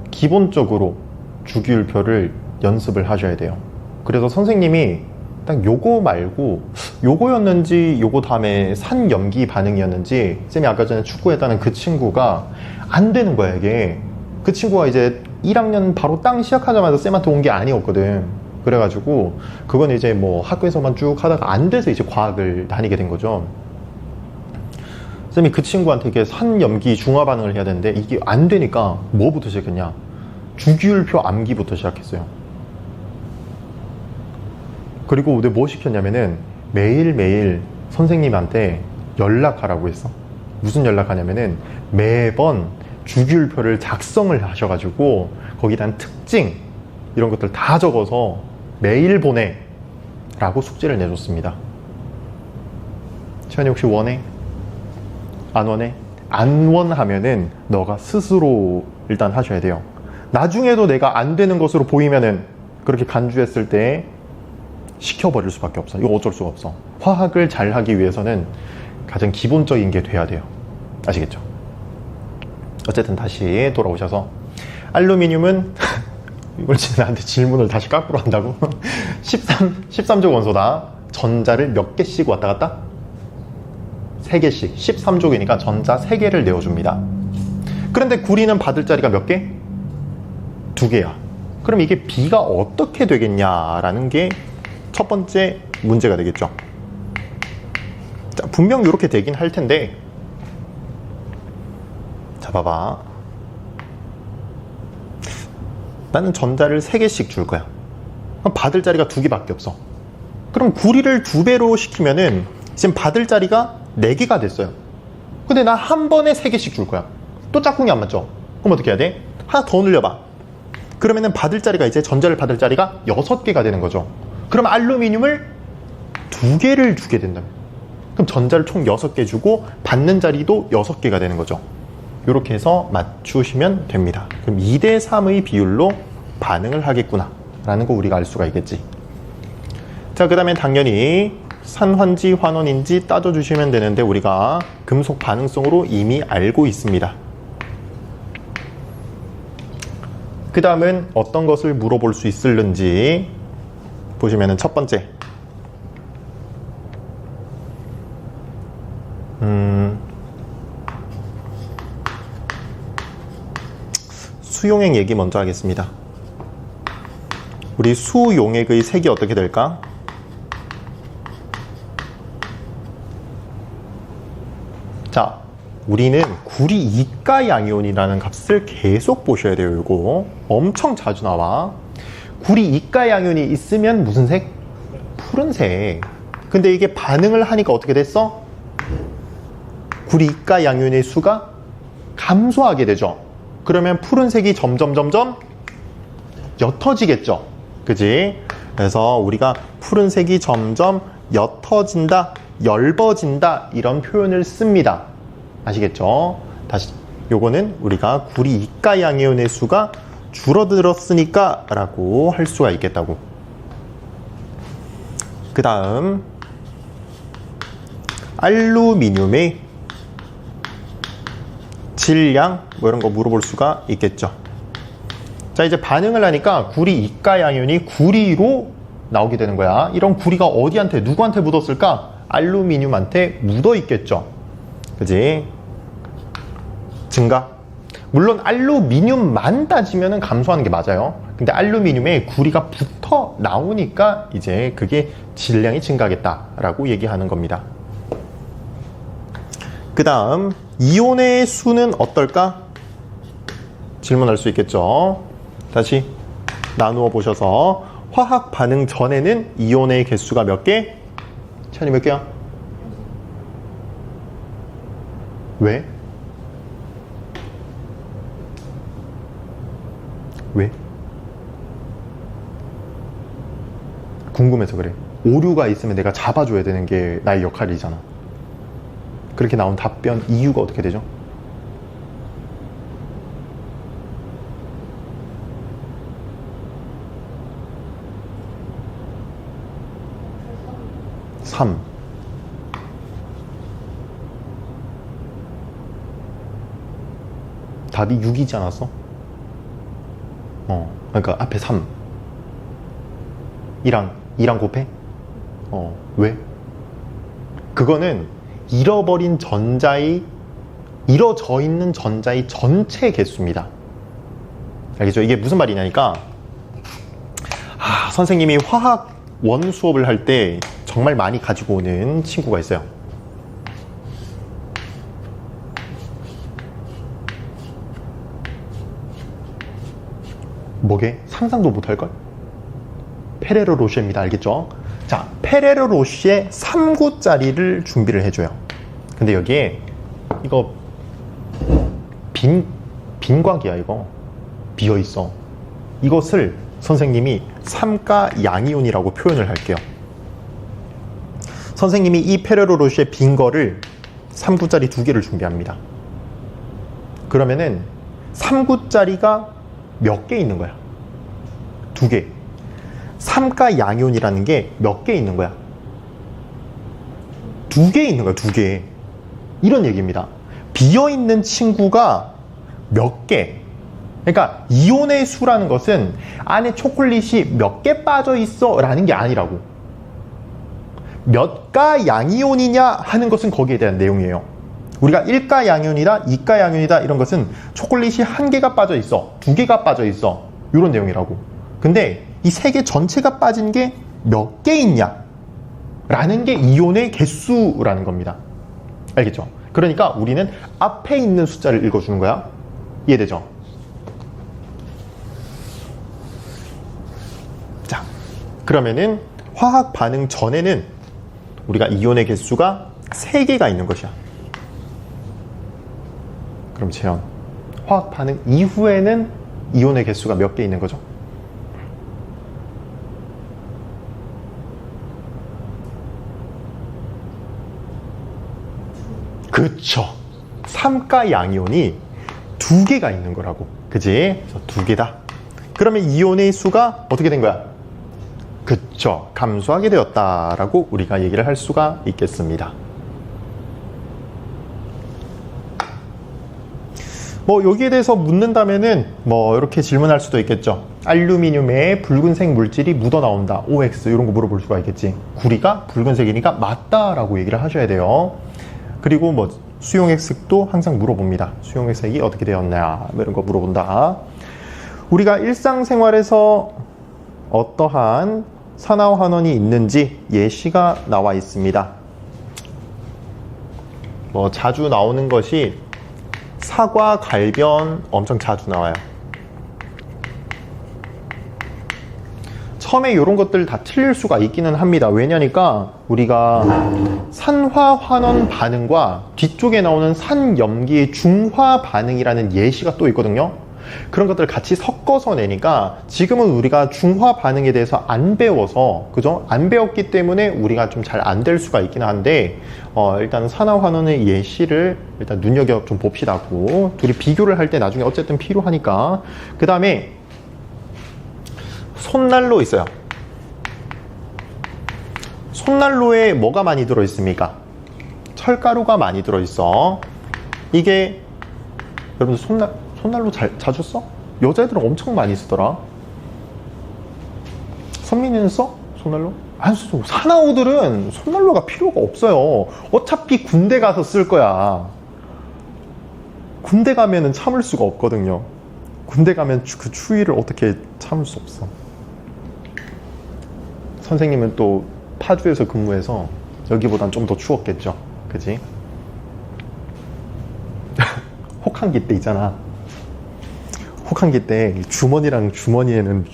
기본적으로 주기율표를 연습을 하셔야 돼요. 그래서 선생님이 딱 요거 말고 요거였는지 요거 다음에 산염기 반응이었는지, 쌤이 아까 전에 축구했다는 그 친구가 안 되는 거야, 이게. 그 친구가 이제 1학년 바로 땅 시작하자마자 쌤한테 온 게 아니었거든. 그래가지고 그건 이제 뭐 학교에서만 쭉 하다가 안 돼서 이제 과학을 다니게 된 거죠. 쌤이 그 친구한테 이게 산염기 중화 반응을 해야 되는데 이게 안 되니까 뭐부터 시작했냐? 주기율표 암기부터 시작했어요. 그리고 내가 뭐 시켰냐면은 매일매일 선생님한테 연락하라고 했어. 무슨 연락하냐면은 매번 주기율표를 작성을 하셔가지고 거기다 특징 이런 것들 다 적어서 매일 보내 라고 숙제를 내줬습니다. 시현이 혹시 원해? 안 원해? 안 원하면은 너가 스스로 일단 하셔야 돼요. 나중에도 내가 안 되는 것으로 보이면은 그렇게 간주했을 때 시켜버릴 수밖에 없어. 이거 어쩔 수가 없어. 화학을 잘 하기 위해서는 가장 기본적인 게 돼야 돼요. 아시겠죠? 어쨌든 다시 돌아오셔서 알루미늄은 이걸 나한테 질문을 다시 까꾸로 한다고? 13족 원소다. 전자를 몇 개씩 왔다 갔다? 3개씩. 13족이니까 전자 3개를 내어줍니다. 그런데 구리는 받을 자리가 몇 개? 2개야. 그럼 이게 B가 어떻게 되겠냐라는 게 첫 번째 문제가 되겠죠. 자, 분명 이렇게 되긴 할 텐데, 자, 봐봐. 나는 전자를 3개씩 줄 거야. 그럼 받을 자리가 2개밖에 없어. 그럼 구리를 2배로 시키면은 지금 받을 자리가 4개가 됐어요. 근데 나 한 번에 3개씩 줄 거야. 또 짝꿍이 안 맞죠? 그럼 어떻게 해야 돼? 하나 더 늘려봐. 그러면은 받을 자리가 이제 전자를 받을 자리가 6개가 되는 거죠. 그럼 알루미늄을 2개를 주게 된다면, 그럼 전자를 총 6개 주고 받는 자리도 6개가 되는 거죠. 이렇게 해서 맞추시면 됩니다. 그럼 2대 3의 비율로 반응을 하겠구나 라는 거 우리가 알 수가 있겠지. 자, 그 다음에 당연히 산환지 환원인지 따져주시면 되는데, 우리가 금속 반응성으로 이미 알고 있습니다. 그 다음은 어떤 것을 물어볼 수 있을는지 보시면은 첫 번째, 수용액 얘기 먼저 하겠습니다. 우리 수용액의 색이 어떻게 될까? 자, 우리는 구리 이가 양이온이라는 값을 계속 보셔야 돼요. 이거 엄청 자주 나와. 구리 이가 양이온이 있으면 무슨 색? 푸른색. 근데 이게 반응을 하니까 어떻게 됐어? 구리 이가 양이온의 수가 감소하게 되죠. 그러면 푸른색이 점점 옅어지겠죠. 그지? 그래서 우리가 푸른색이 점점 옅어진다, 엷어진다 이런 표현을 씁니다. 아시겠죠? 다시, 요거는 우리가 구리 이가 양이온의 수가 줄어들었으니까 라고 할 수가 있겠다고. 그 다음 알루미늄의 질량 뭐 이런 거 물어볼 수가 있겠죠. 자, 이제 반응을 하니까 구리 이가양이온이 구리로 나오게 되는 거야. 이런 구리가 어디한테 누구한테 묻었을까? 알루미늄한테 묻어 있겠죠. 그지? 증가. 물론 알루미늄만 따지면 감소하는 게 맞아요. 근데 알루미늄에 구리가 붙어 나오니까 이제 그게 질량이 증가하겠다라고 얘기하는 겁니다. 그 다음 이온의 수는 어떨까? 질문할 수 있겠죠. 다시 나누어 보셔서 화학 반응 전에는 이온의 개수가 몇 개? 찬이 몇 개야? 왜? 왜? 궁금해서 그래. 오류가 있으면 내가 잡아줘야 되는 게 나의 역할이잖아. 그렇게 나온 답변 이유가 어떻게 되죠? (3) 답이 6이지 않았어? 그러니까 앞에 3 2랑 곱해? 왜? 그거는 잃어져 있는 전자의 전체 개수입니다. 알겠죠? 이게 무슨 말이냐니까, 선생님이 화학 원 수업을 할 때 정말 많이 가지고 오는 친구가 있어요. 뭐게? 상상도 못할걸? 페레로 로쉐입니다. 알겠죠? 자, 페레로 로쉐 3구짜리를 준비를 해줘요. 근데 여기에 이거 빈곽이야. 이거 비어있어. 이것을 선생님이 삼가 양이온이라고 표현을 할게요. 선생님이 이 페레로 로쉐 빈 거를 3구짜리 2개를 준비합니다. 그러면은 3구짜리가 몇 개 있는 거야? 2개. 삼가 양이온이라는 게 몇 개 있는 거야? 2개 있는 거야. 2개. 이런 얘기입니다. 비어있는 친구가 몇 개. 그러니까 이온의 수라는 것은 안에 초콜릿이 몇 개 빠져 있어 라는 게 아니라고. 몇 가 양이온이냐 하는 것은 거기에 대한 내용이에요. 우리가 1가 양이온이다, 2가 양이온이다 이런 것은 초콜릿이 1개가 빠져 있어, 2개가 빠져 있어, 이런 내용이라고. 근데 이 3개 전체가 빠진 게 몇 개 있냐 라는 게 이온의 개수라는 겁니다. 알겠죠? 그러니까 우리는 앞에 있는 숫자를 읽어주는 거야. 이해되죠? 자, 그러면은 화학 반응 전에는 우리가 이온의 개수가 3개가 있는 것이야. 그럼 재현, 화학 반응 이후에는 이온의 개수가 몇 개 있는 거죠? 그쵸. 삼가 양이온이 2개가 있는 거라고. 그지? 그래서 2개다. 그러면 이온의 수가 어떻게 된 거야? 그쵸. 감소하게 되었다라고 우리가 얘기를 할 수가 있겠습니다. 뭐 여기에 대해서 묻는다면은 뭐 이렇게 질문할 수도 있겠죠. 알루미늄에 붉은색 물질이 묻어 나온다. OX 이런 거 물어볼 수가 있겠지. 구리가 붉은색이니까 맞다라고 얘기를 하셔야 돼요. 그리고 뭐 수용액색도 항상 물어봅니다. 수용액색이 어떻게 되었냐 이런 거 물어본다. 우리가 일상생활에서 어떠한 산화환원이 있는지 예시가 나와 있습니다. 뭐 자주 나오는 것이 사과, 갈변 엄청 자주 나와요. 처음에 이런 것들 다 틀릴 수가 있기는 합니다. 왜냐니까 우리가 산화환원 반응과 뒤쪽에 나오는 산염기의 중화 반응이라는 예시가 또 있거든요. 그런 것들을 같이 섞어서 내니까 지금은 우리가 중화 반응에 대해서 안 배워서, 그죠? 안 배웠기 때문에 우리가 좀 잘 안 될 수가 있긴 한데, 일단 산화환원의 예시를 일단 눈여겨 좀 봅시다고. 둘이 비교를 할 때 나중에 어쨌든 필요하니까. 그 다음에 손난로 있어요. 손난로에 뭐가 많이 들어있습니까? 철가루가 많이 들어있어. 이게 여러분 손난로 자주 써? 여자애들은 엄청 많이 쓰더라. 선민이는 써? 손난로? 안 써. 사나우들은 손난로가 필요가 없어요. 어차피 군대 가서 쓸 거야. 군대 가면은 참을 수가 없거든요. 군대 가면 그 추위를 어떻게 참을 수 없어. 선생님은 또 파주에서 근무해서 여기보단 좀 더 추웠겠죠. 그지? 혹한기 때 있잖아. 혹한기 때 주머니랑 주머니에는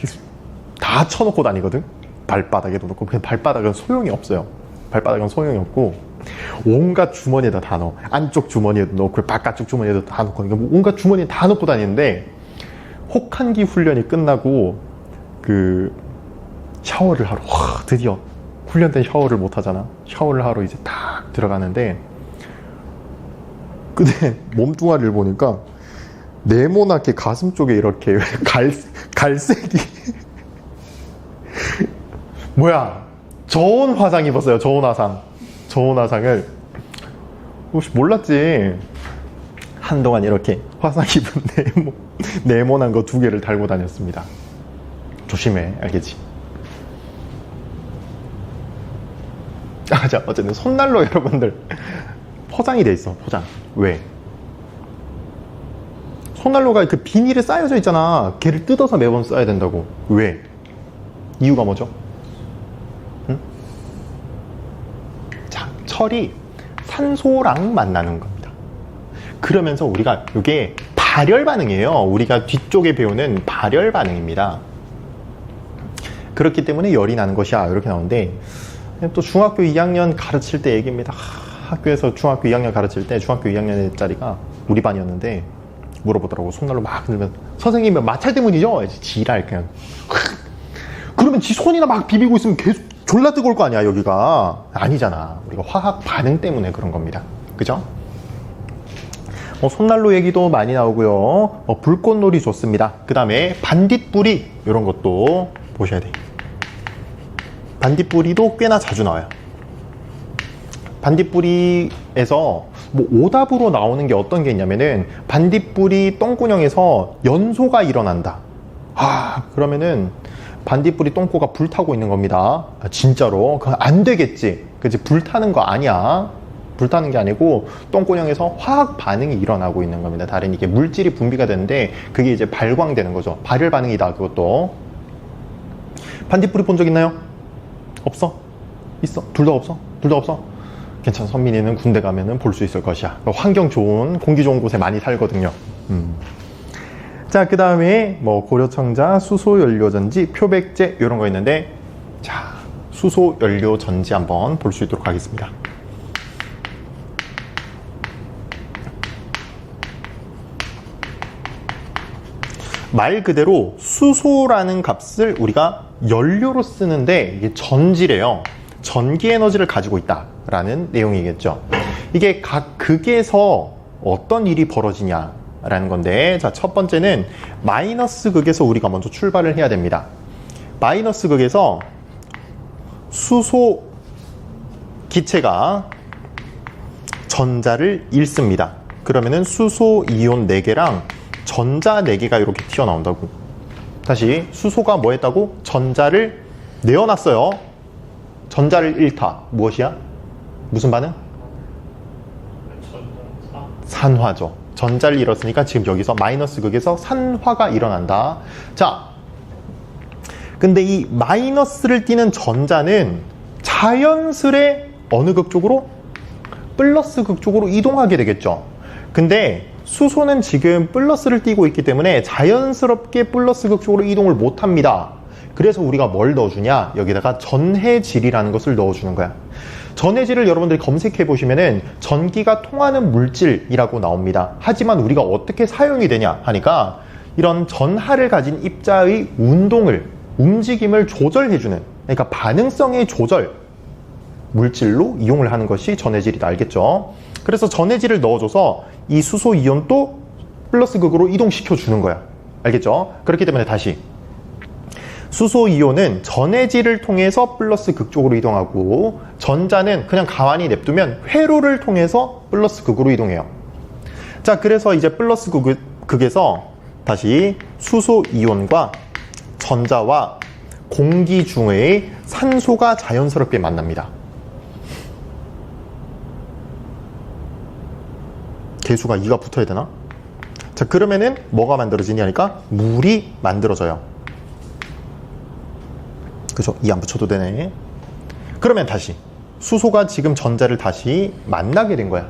다 쳐놓고 다니거든? 발바닥에도 넣고. 그냥 발바닥은 소용이 없어요. 발바닥은 소용이 없고 온갖 주머니에다 다 넣어. 안쪽 주머니에도 넣고 바깥쪽 주머니에도 다 넣고, 그러니까 온갖 주머니에 다 넣고 다니는데, 혹한기 훈련이 끝나고 그 샤워를 하러, 와, 드디어 훈련된 샤워를 못 하잖아. 샤워를 하러 이제 딱 들어가는데, 근데 몸뚱아리를 보니까 네모나게 가슴 쪽에 이렇게 갈색이 뭐야, 저온 화상 입었어요. 저온 화상을. 혹시 몰랐지? 한동안 이렇게 화상 입은 네모난 거 2개를 달고 다녔습니다. 조심해, 알겠지? 자, 어쨌든 손난로 여러분들 포장이 돼 있어. 포장. 왜? 손난로가 그 비닐에 쌓여져 있잖아. 걔를 뜯어서 매번 써야 된다고. 왜? 이유가 뭐죠? 응? 자, 철이 산소랑 만나는 겁니다. 그러면서 우리가, 이게 발열 반응이에요. 우리가 뒤쪽에 배우는 발열 반응입니다. 그렇기 때문에 열이 나는 것이야. 이렇게 나오는데, 또 중학교 2학년 가르칠 때 얘기입니다. 학교에서 중학교 2학년 가르칠 때 중학교 2학년짜리가 우리 반이었는데 물어보더라고. 손난로 막 흔들면, 선생님 마찰 때문이죠? 지랄 그냥. 그러면 지 손이나 막 비비고 있으면 계속 졸라 뜨거울 거 아니야. 여기가 아니잖아. 우리가 화학 반응 때문에 그런 겁니다. 그죠? 손난로 얘기도 많이 나오고요. 불꽃놀이 좋습니다. 그 다음에 반딧불이, 이런 것도 보셔야 돼. 반딧불이도 꽤나 자주 나와요. 반딧불이에서 오답으로 나오는 게 어떤 게 있냐면은, 반딧불이 똥구녕에서 연소가 일어난다. 그러면은 반딧불이 똥꼬가 불타고 있는 겁니다. 진짜로. 그건 안 되겠지. 그치? 불타는 거 아니야. 불타는 게 아니고 똥구녕에서 화학 반응이 일어나고 있는 겁니다. 다른 이게 물질이 분비가 되는데 그게 이제 발광되는 거죠. 발열 반응이다. 그것도. 반딧불이 본 적 있나요? 없어? 있어? 둘 다 없어? 둘 다 없어? 괜찮아. 선민이는 군대 가면은 볼 수 있을 것이야. 환경 좋은, 공기 좋은 곳에 많이 살거든요. 자, 그 다음에 고려청자, 수소연료전지, 표백제, 이런 거 있는데, 자, 수소연료전지 한번 볼 수 있도록 하겠습니다. 말 그대로 수소라는 값을 우리가 연료로 쓰는데, 이게 전지래요. 전기 에너지를 가지고 있다라는 내용이겠죠. 이게 각 극에서 어떤 일이 벌어지냐라는 건데, 자, 첫 번째는 마이너스 극에서 우리가 먼저 출발을 해야 됩니다. 마이너스 극에서 수소 기체가 전자를 잃습니다. 그러면은 수소 이온 4개랑 전자 4개가 이렇게 튀어나온다고. 다시, 수소가 뭐 했다고? 전자를 내어놨어요. 전자를 잃다. 무엇이야? 무슨 반응? 산화죠. 전자를 잃었으니까 지금 여기서 마이너스 극에서 산화가 일어난다. 자, 근데 이 마이너스를 띠는 전자는 자연스레 어느 극 쪽으로? 플러스 극 쪽으로 이동하게 되겠죠. 근데 수소는 지금 플러스를 띠고 있기 때문에 자연스럽게 플러스 극 쪽으로 이동을 못 합니다. 그래서 우리가 뭘 넣어주냐? 여기다가 전해질이라는 것을 넣어주는 거야. 전해질을 여러분들이 검색해 보시면은 전기가 통하는 물질이라고 나옵니다. 하지만 우리가 어떻게 사용이 되냐 하니까, 이런 전하를 가진 입자의 움직임을 조절해주는, 그러니까 반응성의 조절 물질로 이용을 하는 것이 전해질이다. 알겠죠? 그래서 전해질을 넣어줘서 이 수소 이온도 플러스 극으로 이동시켜 주는 거야. 알겠죠? 그렇기 때문에 다시, 수소 이온은 전해질을 통해서 플러스 극 쪽으로 이동하고, 전자는 그냥 가만히 냅두면 회로를 통해서 플러스 극으로 이동해요. 자, 그래서 이제 플러스 극에서 다시 수소 이온과 전자와 공기 중의 산소가 자연스럽게 만납니다. 개수가 2가 붙어야 되나? 자, 그러면은 뭐가 만들어지냐니까 물이 만들어져요. 그죠? 2 안 붙여도 되네. 그러면 다시 수소가 지금 전자를 다시 만나게 된 거야.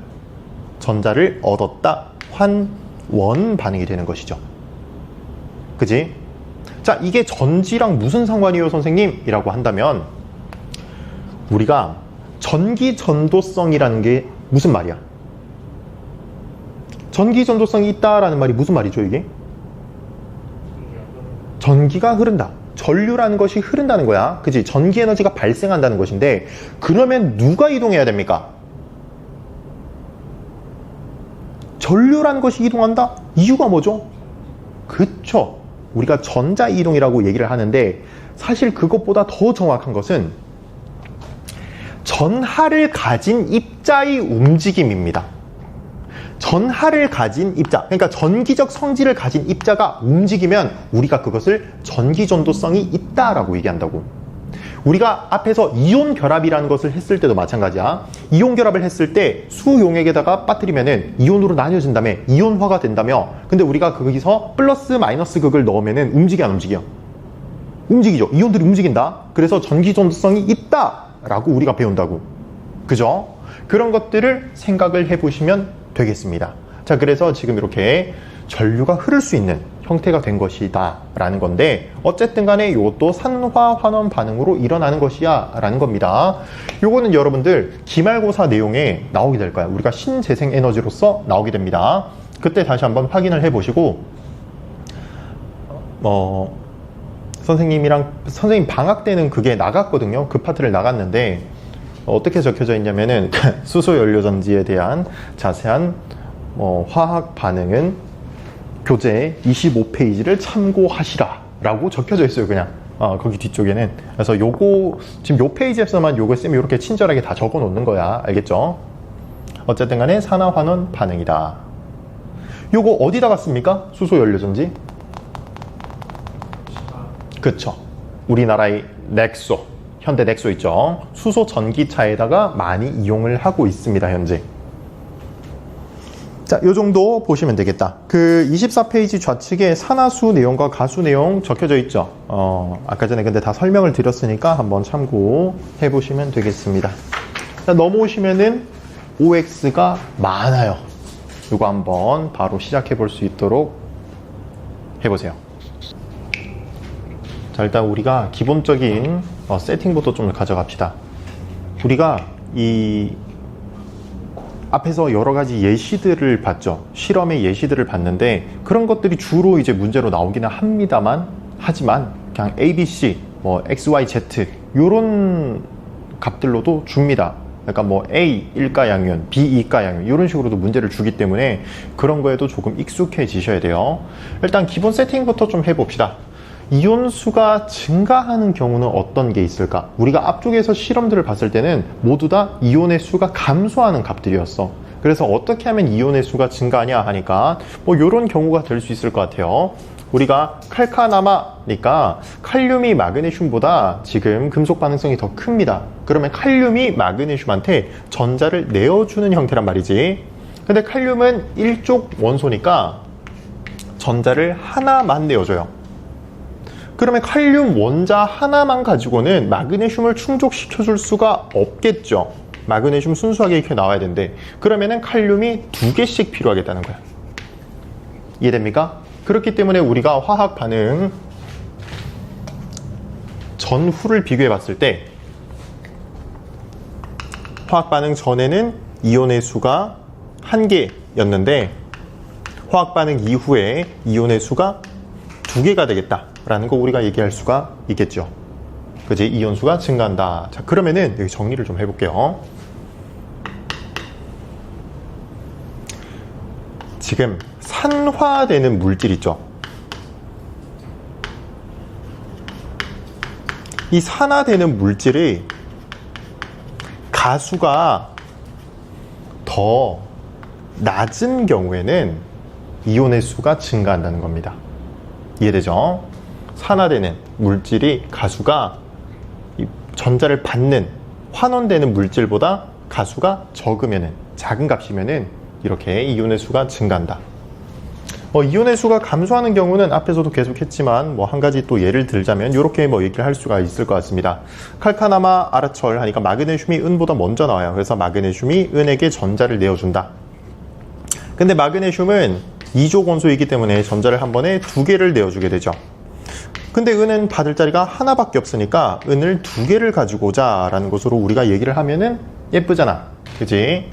전자를 얻었다. 환원 반응이 되는 것이죠. 그지? 자, 이게 전지랑 무슨 상관이에요, 선생님? 이라고 한다면 우리가 전기 전도성이라는 게 무슨 말이야? 전기 전도성이 있다라는 말이 무슨 말이죠, 이게? 전기가 흐른다. 전류라는 것이 흐른다는 거야. 그치? 전기 에너지가 발생한다는 것인데, 그러면 누가 이동해야 됩니까? 전류라는 것이 이동한다? 이유가 뭐죠? 그쵸. 우리가 전자 이동이라고 얘기를 하는데, 사실 그것보다 더 정확한 것은 전하를 가진 입자의 움직임입니다. 전하를 가진 입자, 그러니까 전기적 성질을 가진 입자가 움직이면 우리가 그것을 전기전도성이 있다라고 얘기한다고. 우리가 앞에서 이온 결합이라는 것을 했을 때도 마찬가지야. 이온 결합을 했을 때 수용액에다가 빠뜨리면은 이온으로 나뉘어진 다음에 이온화가 된다며. 근데 우리가 거기서 플러스 마이너스 극을 넣으면은 움직여 안 움직여? 움직이죠. 이온들이 움직인다. 그래서 전기전도성이 있다라고 우리가 배운다고. 그죠? 그런 것들을 생각을 해보시면 되겠습니다. 자, 그래서 지금 이렇게 전류가 흐를 수 있는 형태가 된 것이다 라는 건데, 어쨌든 간에 이것도 산화 환원 반응으로 일어나는 것이야 라는 겁니다. 요거는 여러분들 기말고사 내용에 나오게 될 거야. 우리가 신재생 에너지로서 나오게 됩니다. 그때 다시 한번 확인을 해 보시고, 선생님 방학 때는 그게 나갔거든요. 그 파트를 나갔는데 어떻게 적혀져 있냐면은 수소 연료 전지에 대한 자세한 화학 반응은 교재 25페이지를 참고하시라 라고 적혀져 있어요. 그냥 거기 뒤쪽에는. 그래서 요거 지금 요 페이지에서만 요거 쌤이 이렇게 친절하게 다 적어 놓는 거야. 알겠죠? 어쨌든 간에 산화환원 반응이다. 요거 어디다가 씁니까? 수소 연료 전지? 그쵸. 우리나라의 넥소, 현대 넥소 있죠. 수소 전기차에다가 많이 이용을 하고 있습니다, 현재. 자, 요 정도 보시면 되겠다. 그 24페이지 좌측에 산화수 내용과 가수 내용 적혀져 있죠. 아까 전에 근데 다 설명을 드렸으니까 한번 참고해 보시면 되겠습니다. 자, 넘어오시면은 OX가 많아요. 요거 한번 바로 시작해 볼 수 있도록 해보세요. 자, 일단 우리가 기본적인 세팅부터 좀 가져갑시다. 우리가 이 앞에서 여러 가지 예시들을 봤죠. 실험의 예시들을 봤는데 그런 것들이 주로 이제 문제로 나오기는 하지만 그냥 A, B, C, 뭐 X, Y, Z 요런 값들로도 줍니다. 그러니까 뭐 A 일가양윤, B 이가양윤 이런 식으로도 문제를 주기 때문에 그런 거에도 조금 익숙해지셔야 돼요. 일단 기본 세팅부터 좀 해봅시다. 이온수가 증가하는 경우는 어떤 게 있을까? 우리가 앞쪽에서 실험들을 봤을 때는 모두 다 이온의 수가 감소하는 값들이었어. 그래서 어떻게 하면 이온의 수가 증가하냐 하니까 뭐 이런 경우가 될 수 있을 것 같아요. 우리가 칼카나마니까 칼륨이 마그네슘보다 지금 금속 반응성이 더 큽니다. 그러면 칼륨이 마그네슘한테 전자를 내어주는 형태란 말이지. 근데 칼륨은 일족 원소니까 전자를 하나만 내어줘요. 그러면 칼륨 원자 하나만 가지고는 마그네슘을 충족시켜줄 수가 없겠죠. 마그네슘 순수하게 이렇게 나와야 되는데 그러면은 칼륨이 2개씩 필요하겠다는 거야. 이해됩니까? 그렇기 때문에 우리가 화학 반응 전후를 비교해 봤을 때 화학 반응 전에는 이온의 수가 1개였는데 화학 반응 이후에 이온의 수가 2개가 되겠다 라는 거 우리가 얘기할 수가 있겠죠. 그지? 이온수가 증가한다. 자, 그러면은 여기 정리를 좀 해볼게요. 지금 산화되는 물질 있죠. 이 산화되는 물질이 가수가 더 낮은 경우에는 이온의 수가 증가한다는 겁니다. 이해되죠? 산화되는 물질이 가수가 전자를 받는 환원되는 물질보다 가수가 적으면은, 작은 값이면은 이렇게 이온의 수가 증가한다. 이온의 수가 감소하는 경우는 앞에서도 계속 했지만 한 가지 또 예를 들자면 이렇게 얘기를 할 수가 있을 것 같습니다. 칼카나마 아라철 하니까 마그네슘이 은보다 먼저 나와요. 그래서 마그네슘이 은에게 전자를 내어준다. 근데 마그네슘은 2조 원소이기 때문에 전자를 한 번에 2개를 내어주게 되죠. 근데 은은 받을 자리가 하나밖에 없으니까 은을 2개를 가지고 오자 라는 것으로 우리가 얘기를 하면은 예쁘잖아. 그치?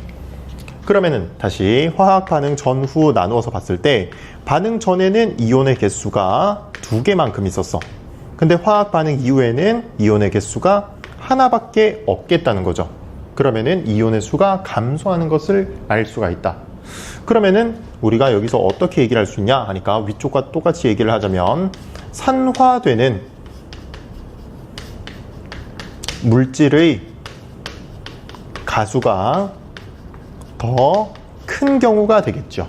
그러면은 다시 화학 반응 전후 나누어서 봤을 때 반응 전에는 이온의 개수가 2개만큼 있었어. 근데 화학 반응 이후에는 이온의 개수가 하나밖에 없겠다는 거죠. 그러면은 이온의 수가 감소하는 것을 알 수가 있다. 그러면은 우리가 여기서 어떻게 얘기를 할 수 있냐 하니까 위쪽과 똑같이 얘기를 하자면 산화되는 물질의 가수가 더 큰 경우가 되겠죠.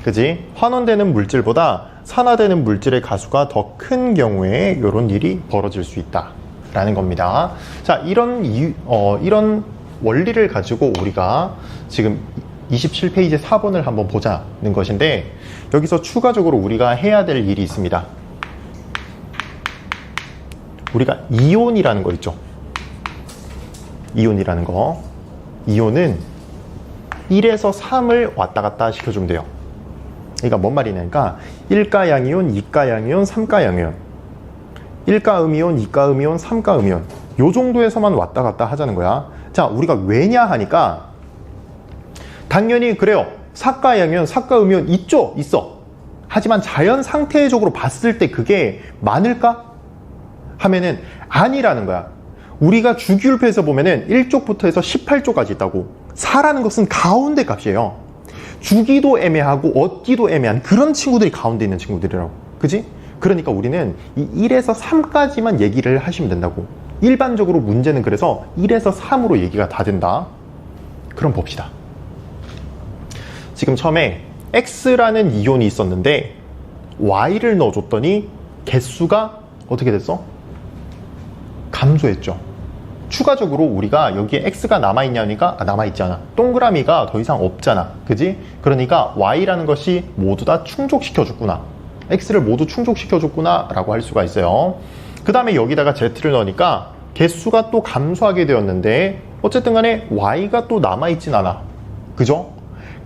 그지? 환원되는 물질보다 산화되는 물질의 가수가 더 큰 경우에 이런 일이 벌어질 수 있다 라는 겁니다. 자, 이런 원리를 가지고 우리가 지금 27페이지 4번을 한번 보자는 것인데, 여기서 추가적으로 우리가 해야 될 일이 있습니다. 우리가 이온이라는 거 있죠. 이온이라는 거. 이온은 1에서 3을 왔다 갔다 시켜주면 돼요. 그러니까 뭔 말이냐니까 1가 양이온, 2가 양이온, 3가 양이온, 1가 음이온, 2가 음이온, 3가 음이온, 요 정도에서만 왔다 갔다 하자는 거야. 자, 우리가 왜냐 하니까 당연히 그래요. 4가 양이온, 4가 음이온 있어. 하지만 자연 상태적으로 봤을 때 그게 많을까? 하면은 아니라는 거야. 우리가 주기율표에서 보면은 1쪽부터 해서 18쪽까지 있다고. 4라는 것은 가운데 값이에요. 주기도 애매하고 얻기도 애매한 그런 친구들이 가운데 있는 친구들이라고. 그지? 그러니까 우리는 이 1에서 3까지만 얘기를 하시면 된다고. 일반적으로 문제는 그래서 1에서 3으로 얘기가 다 된다. 그럼 봅시다. 지금 처음에 X라는 이온이 있었는데 Y를 넣어줬더니 개수가 어떻게 됐어? 감소했죠. 추가적으로 우리가 여기에 X가 남아있냐니까 남아있지 않아. 동그라미가 더 이상 없잖아. 그지? 그러니까 Y라는 것이 모두 다 충족시켜줬구나. X를 모두 충족시켜줬구나 라고 할 수가 있어요. 그 다음에 여기다가 Z를 넣으니까 개수가 또 감소하게 되었는데 어쨌든 간에 Y가 또 남아있진 않아. 그죠?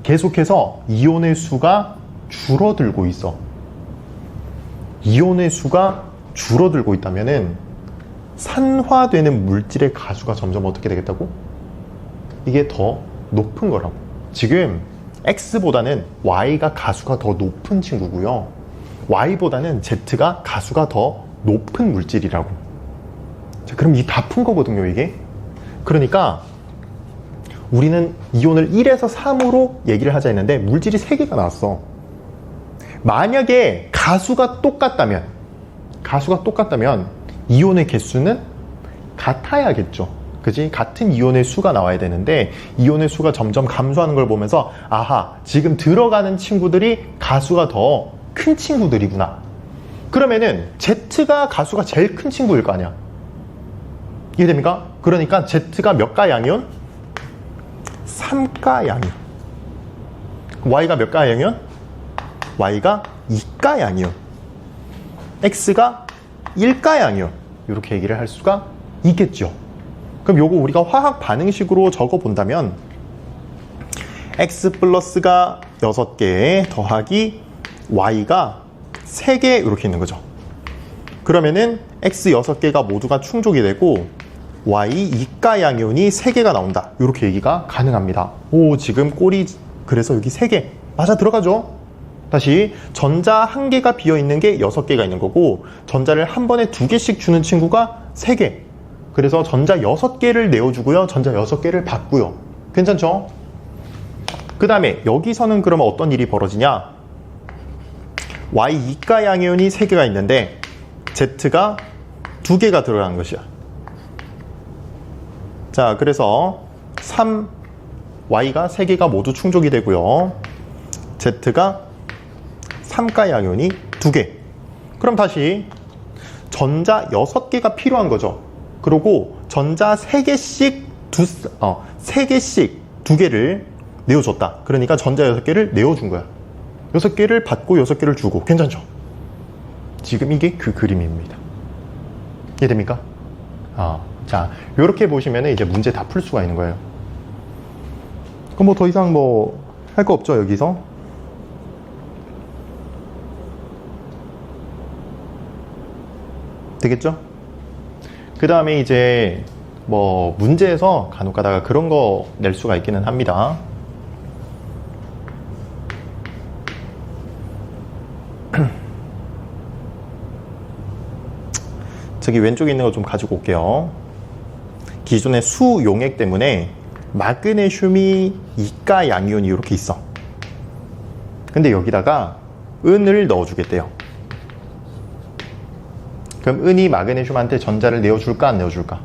계속해서 이온의 수가 줄어들고 있어. 이온의 수가 줄어들고 있다면은 산화되는 물질의 가수가 점점 어떻게 되겠다고? 이게 더 높은 거라고. 지금 X보다는 Y가 가수가 더 높은 친구고요. Y보다는 Z가 가수가 더 높은 물질이라고. 자, 그럼 이 다 푼 거거든요, 이게. 그러니까 우리는 이온을 1에서 3으로 얘기를 하자 했는데 물질이 3개가 나왔어. 만약에 가수가 똑같다면 이온의 개수는 같아야겠죠. 그지? 같은 이온의 수가 나와야 되는데 이온의 수가 점점 감소하는 걸 보면서 아하, 지금 들어가는 친구들이 가수가 더 큰 친구들이구나. 그러면은 Z가 가수가 제일 큰 친구일 거 아니야. 이해됩니까? 그러니까 Z가 몇 가 양이온? 3가 양이온. Y가 몇 가 양이온? Y가 2가 양이온. X가 1가 양이온. 이렇게 얘기를 할 수가 있겠죠. 그럼 요거 우리가 화학 반응식으로 적어 본다면 X 플러스가 6개 더하기 Y가 3개 이렇게 있는 거죠. 그러면은 X 6개가 모두가 충족이 되고 Y 2가 양이온이 3개가 나온다. 이렇게 얘기가 가능합니다. 오, 지금 꼴이 그래서 여기 3개 맞아 들어가죠. 다시 전자 1개가 비어있는 게 6개가 있는 거고 전자를 한 번에 2개씩 주는 친구가 3개. 그래서 전자 6개를 내어주고요. 전자 6개를 받고요. 괜찮죠? 그 다음에 여기서는 그러면 어떤 일이 벌어지냐? Y 2가 양이온이 3개가 있는데 Z가 2개가 들어가는 것이야. 자, 그래서 3 Y가 3개가 모두 충족이 되고요. Z가 3가 양연이 2개. 그럼 다시 전자 6개가 필요한 거죠. 그리고 전자 3개씩 2개를 내어줬다. 그러니까 전자 6개를 내어준 거야. 6개를 받고 6개를 주고. 괜찮죠? 지금 이게 그 그림입니다. 이해됩니까? 자, 이렇게 보시면 이제 문제 다 풀 수가 있는 거예요. 그럼 뭐 더 이상 뭐 할 거 없죠, 여기서? 되겠죠? 그 다음에 이제 뭐 문제에서 간혹 가다가 그런 거 낼 수가 있기는 합니다. 저기 왼쪽에 있는 거 좀 가지고 올게요. 기존의 수 용액 때문에 마그네슘이 이가 양이온이 이렇게 있어. 근데 여기다가 은을 넣어주겠대요. 그럼 은이 마그네슘한테 전자를 내어줄까 안 내어줄까?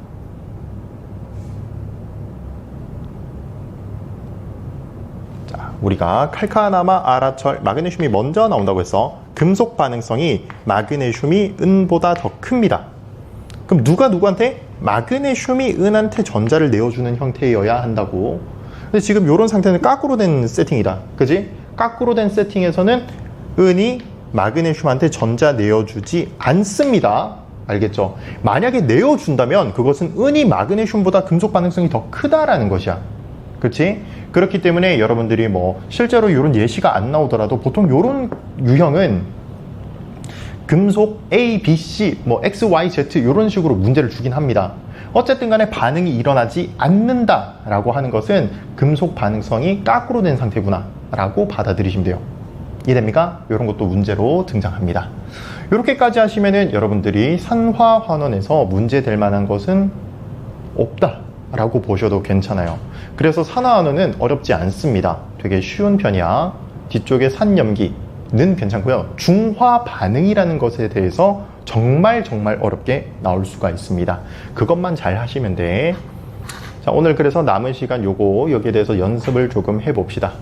자, 우리가 칼카나마, 아라철, 마그네슘이 먼저 나온다고 해서 금속 반응성이 마그네슘이 은보다 더 큽니다. 그럼 누가 누구한테? 마그네슘이 은한테 전자를 내어주는 형태여야 한다고. 근데 지금 이런 상태는 거꾸로 된 세팅이다. 그지? 거꾸로 된 세팅에서는 은이 마그네슘한테 전자 내어주지 않습니다. 알겠죠? 만약에 내어준다면 그것은 은이 마그네슘보다 금속 반응성이 더 크다라는 것이야. 그렇지? 그렇기 때문에 여러분들이 뭐 실제로 이런 예시가 안 나오더라도 보통 이런 유형은 금속 A, B, C, 뭐 X, Y, Z 이런 식으로 문제를 주긴 합니다. 어쨌든 간에 반응이 일어나지 않는다라고 하는 것은 금속 반응성이 거꾸로 된 상태구나 라고 받아들이시면 돼요. 이해됩니까? 이런 것도 문제로 등장합니다. 이렇게까지 하시면은 여러분들이 산화환원에서 문제 될 만한 것은 없다 라고 보셔도 괜찮아요. 그래서 산화환원은 어렵지 않습니다. 되게 쉬운 편이야. 뒤쪽에 산염기는 괜찮고요. 중화 반응이라는 것에 대해서 정말 어렵게 나올 수가 있습니다. 그것만 잘 하시면 돼. 자, 오늘 그래서 남은 시간 여기에 대해서 연습을 조금 해봅시다.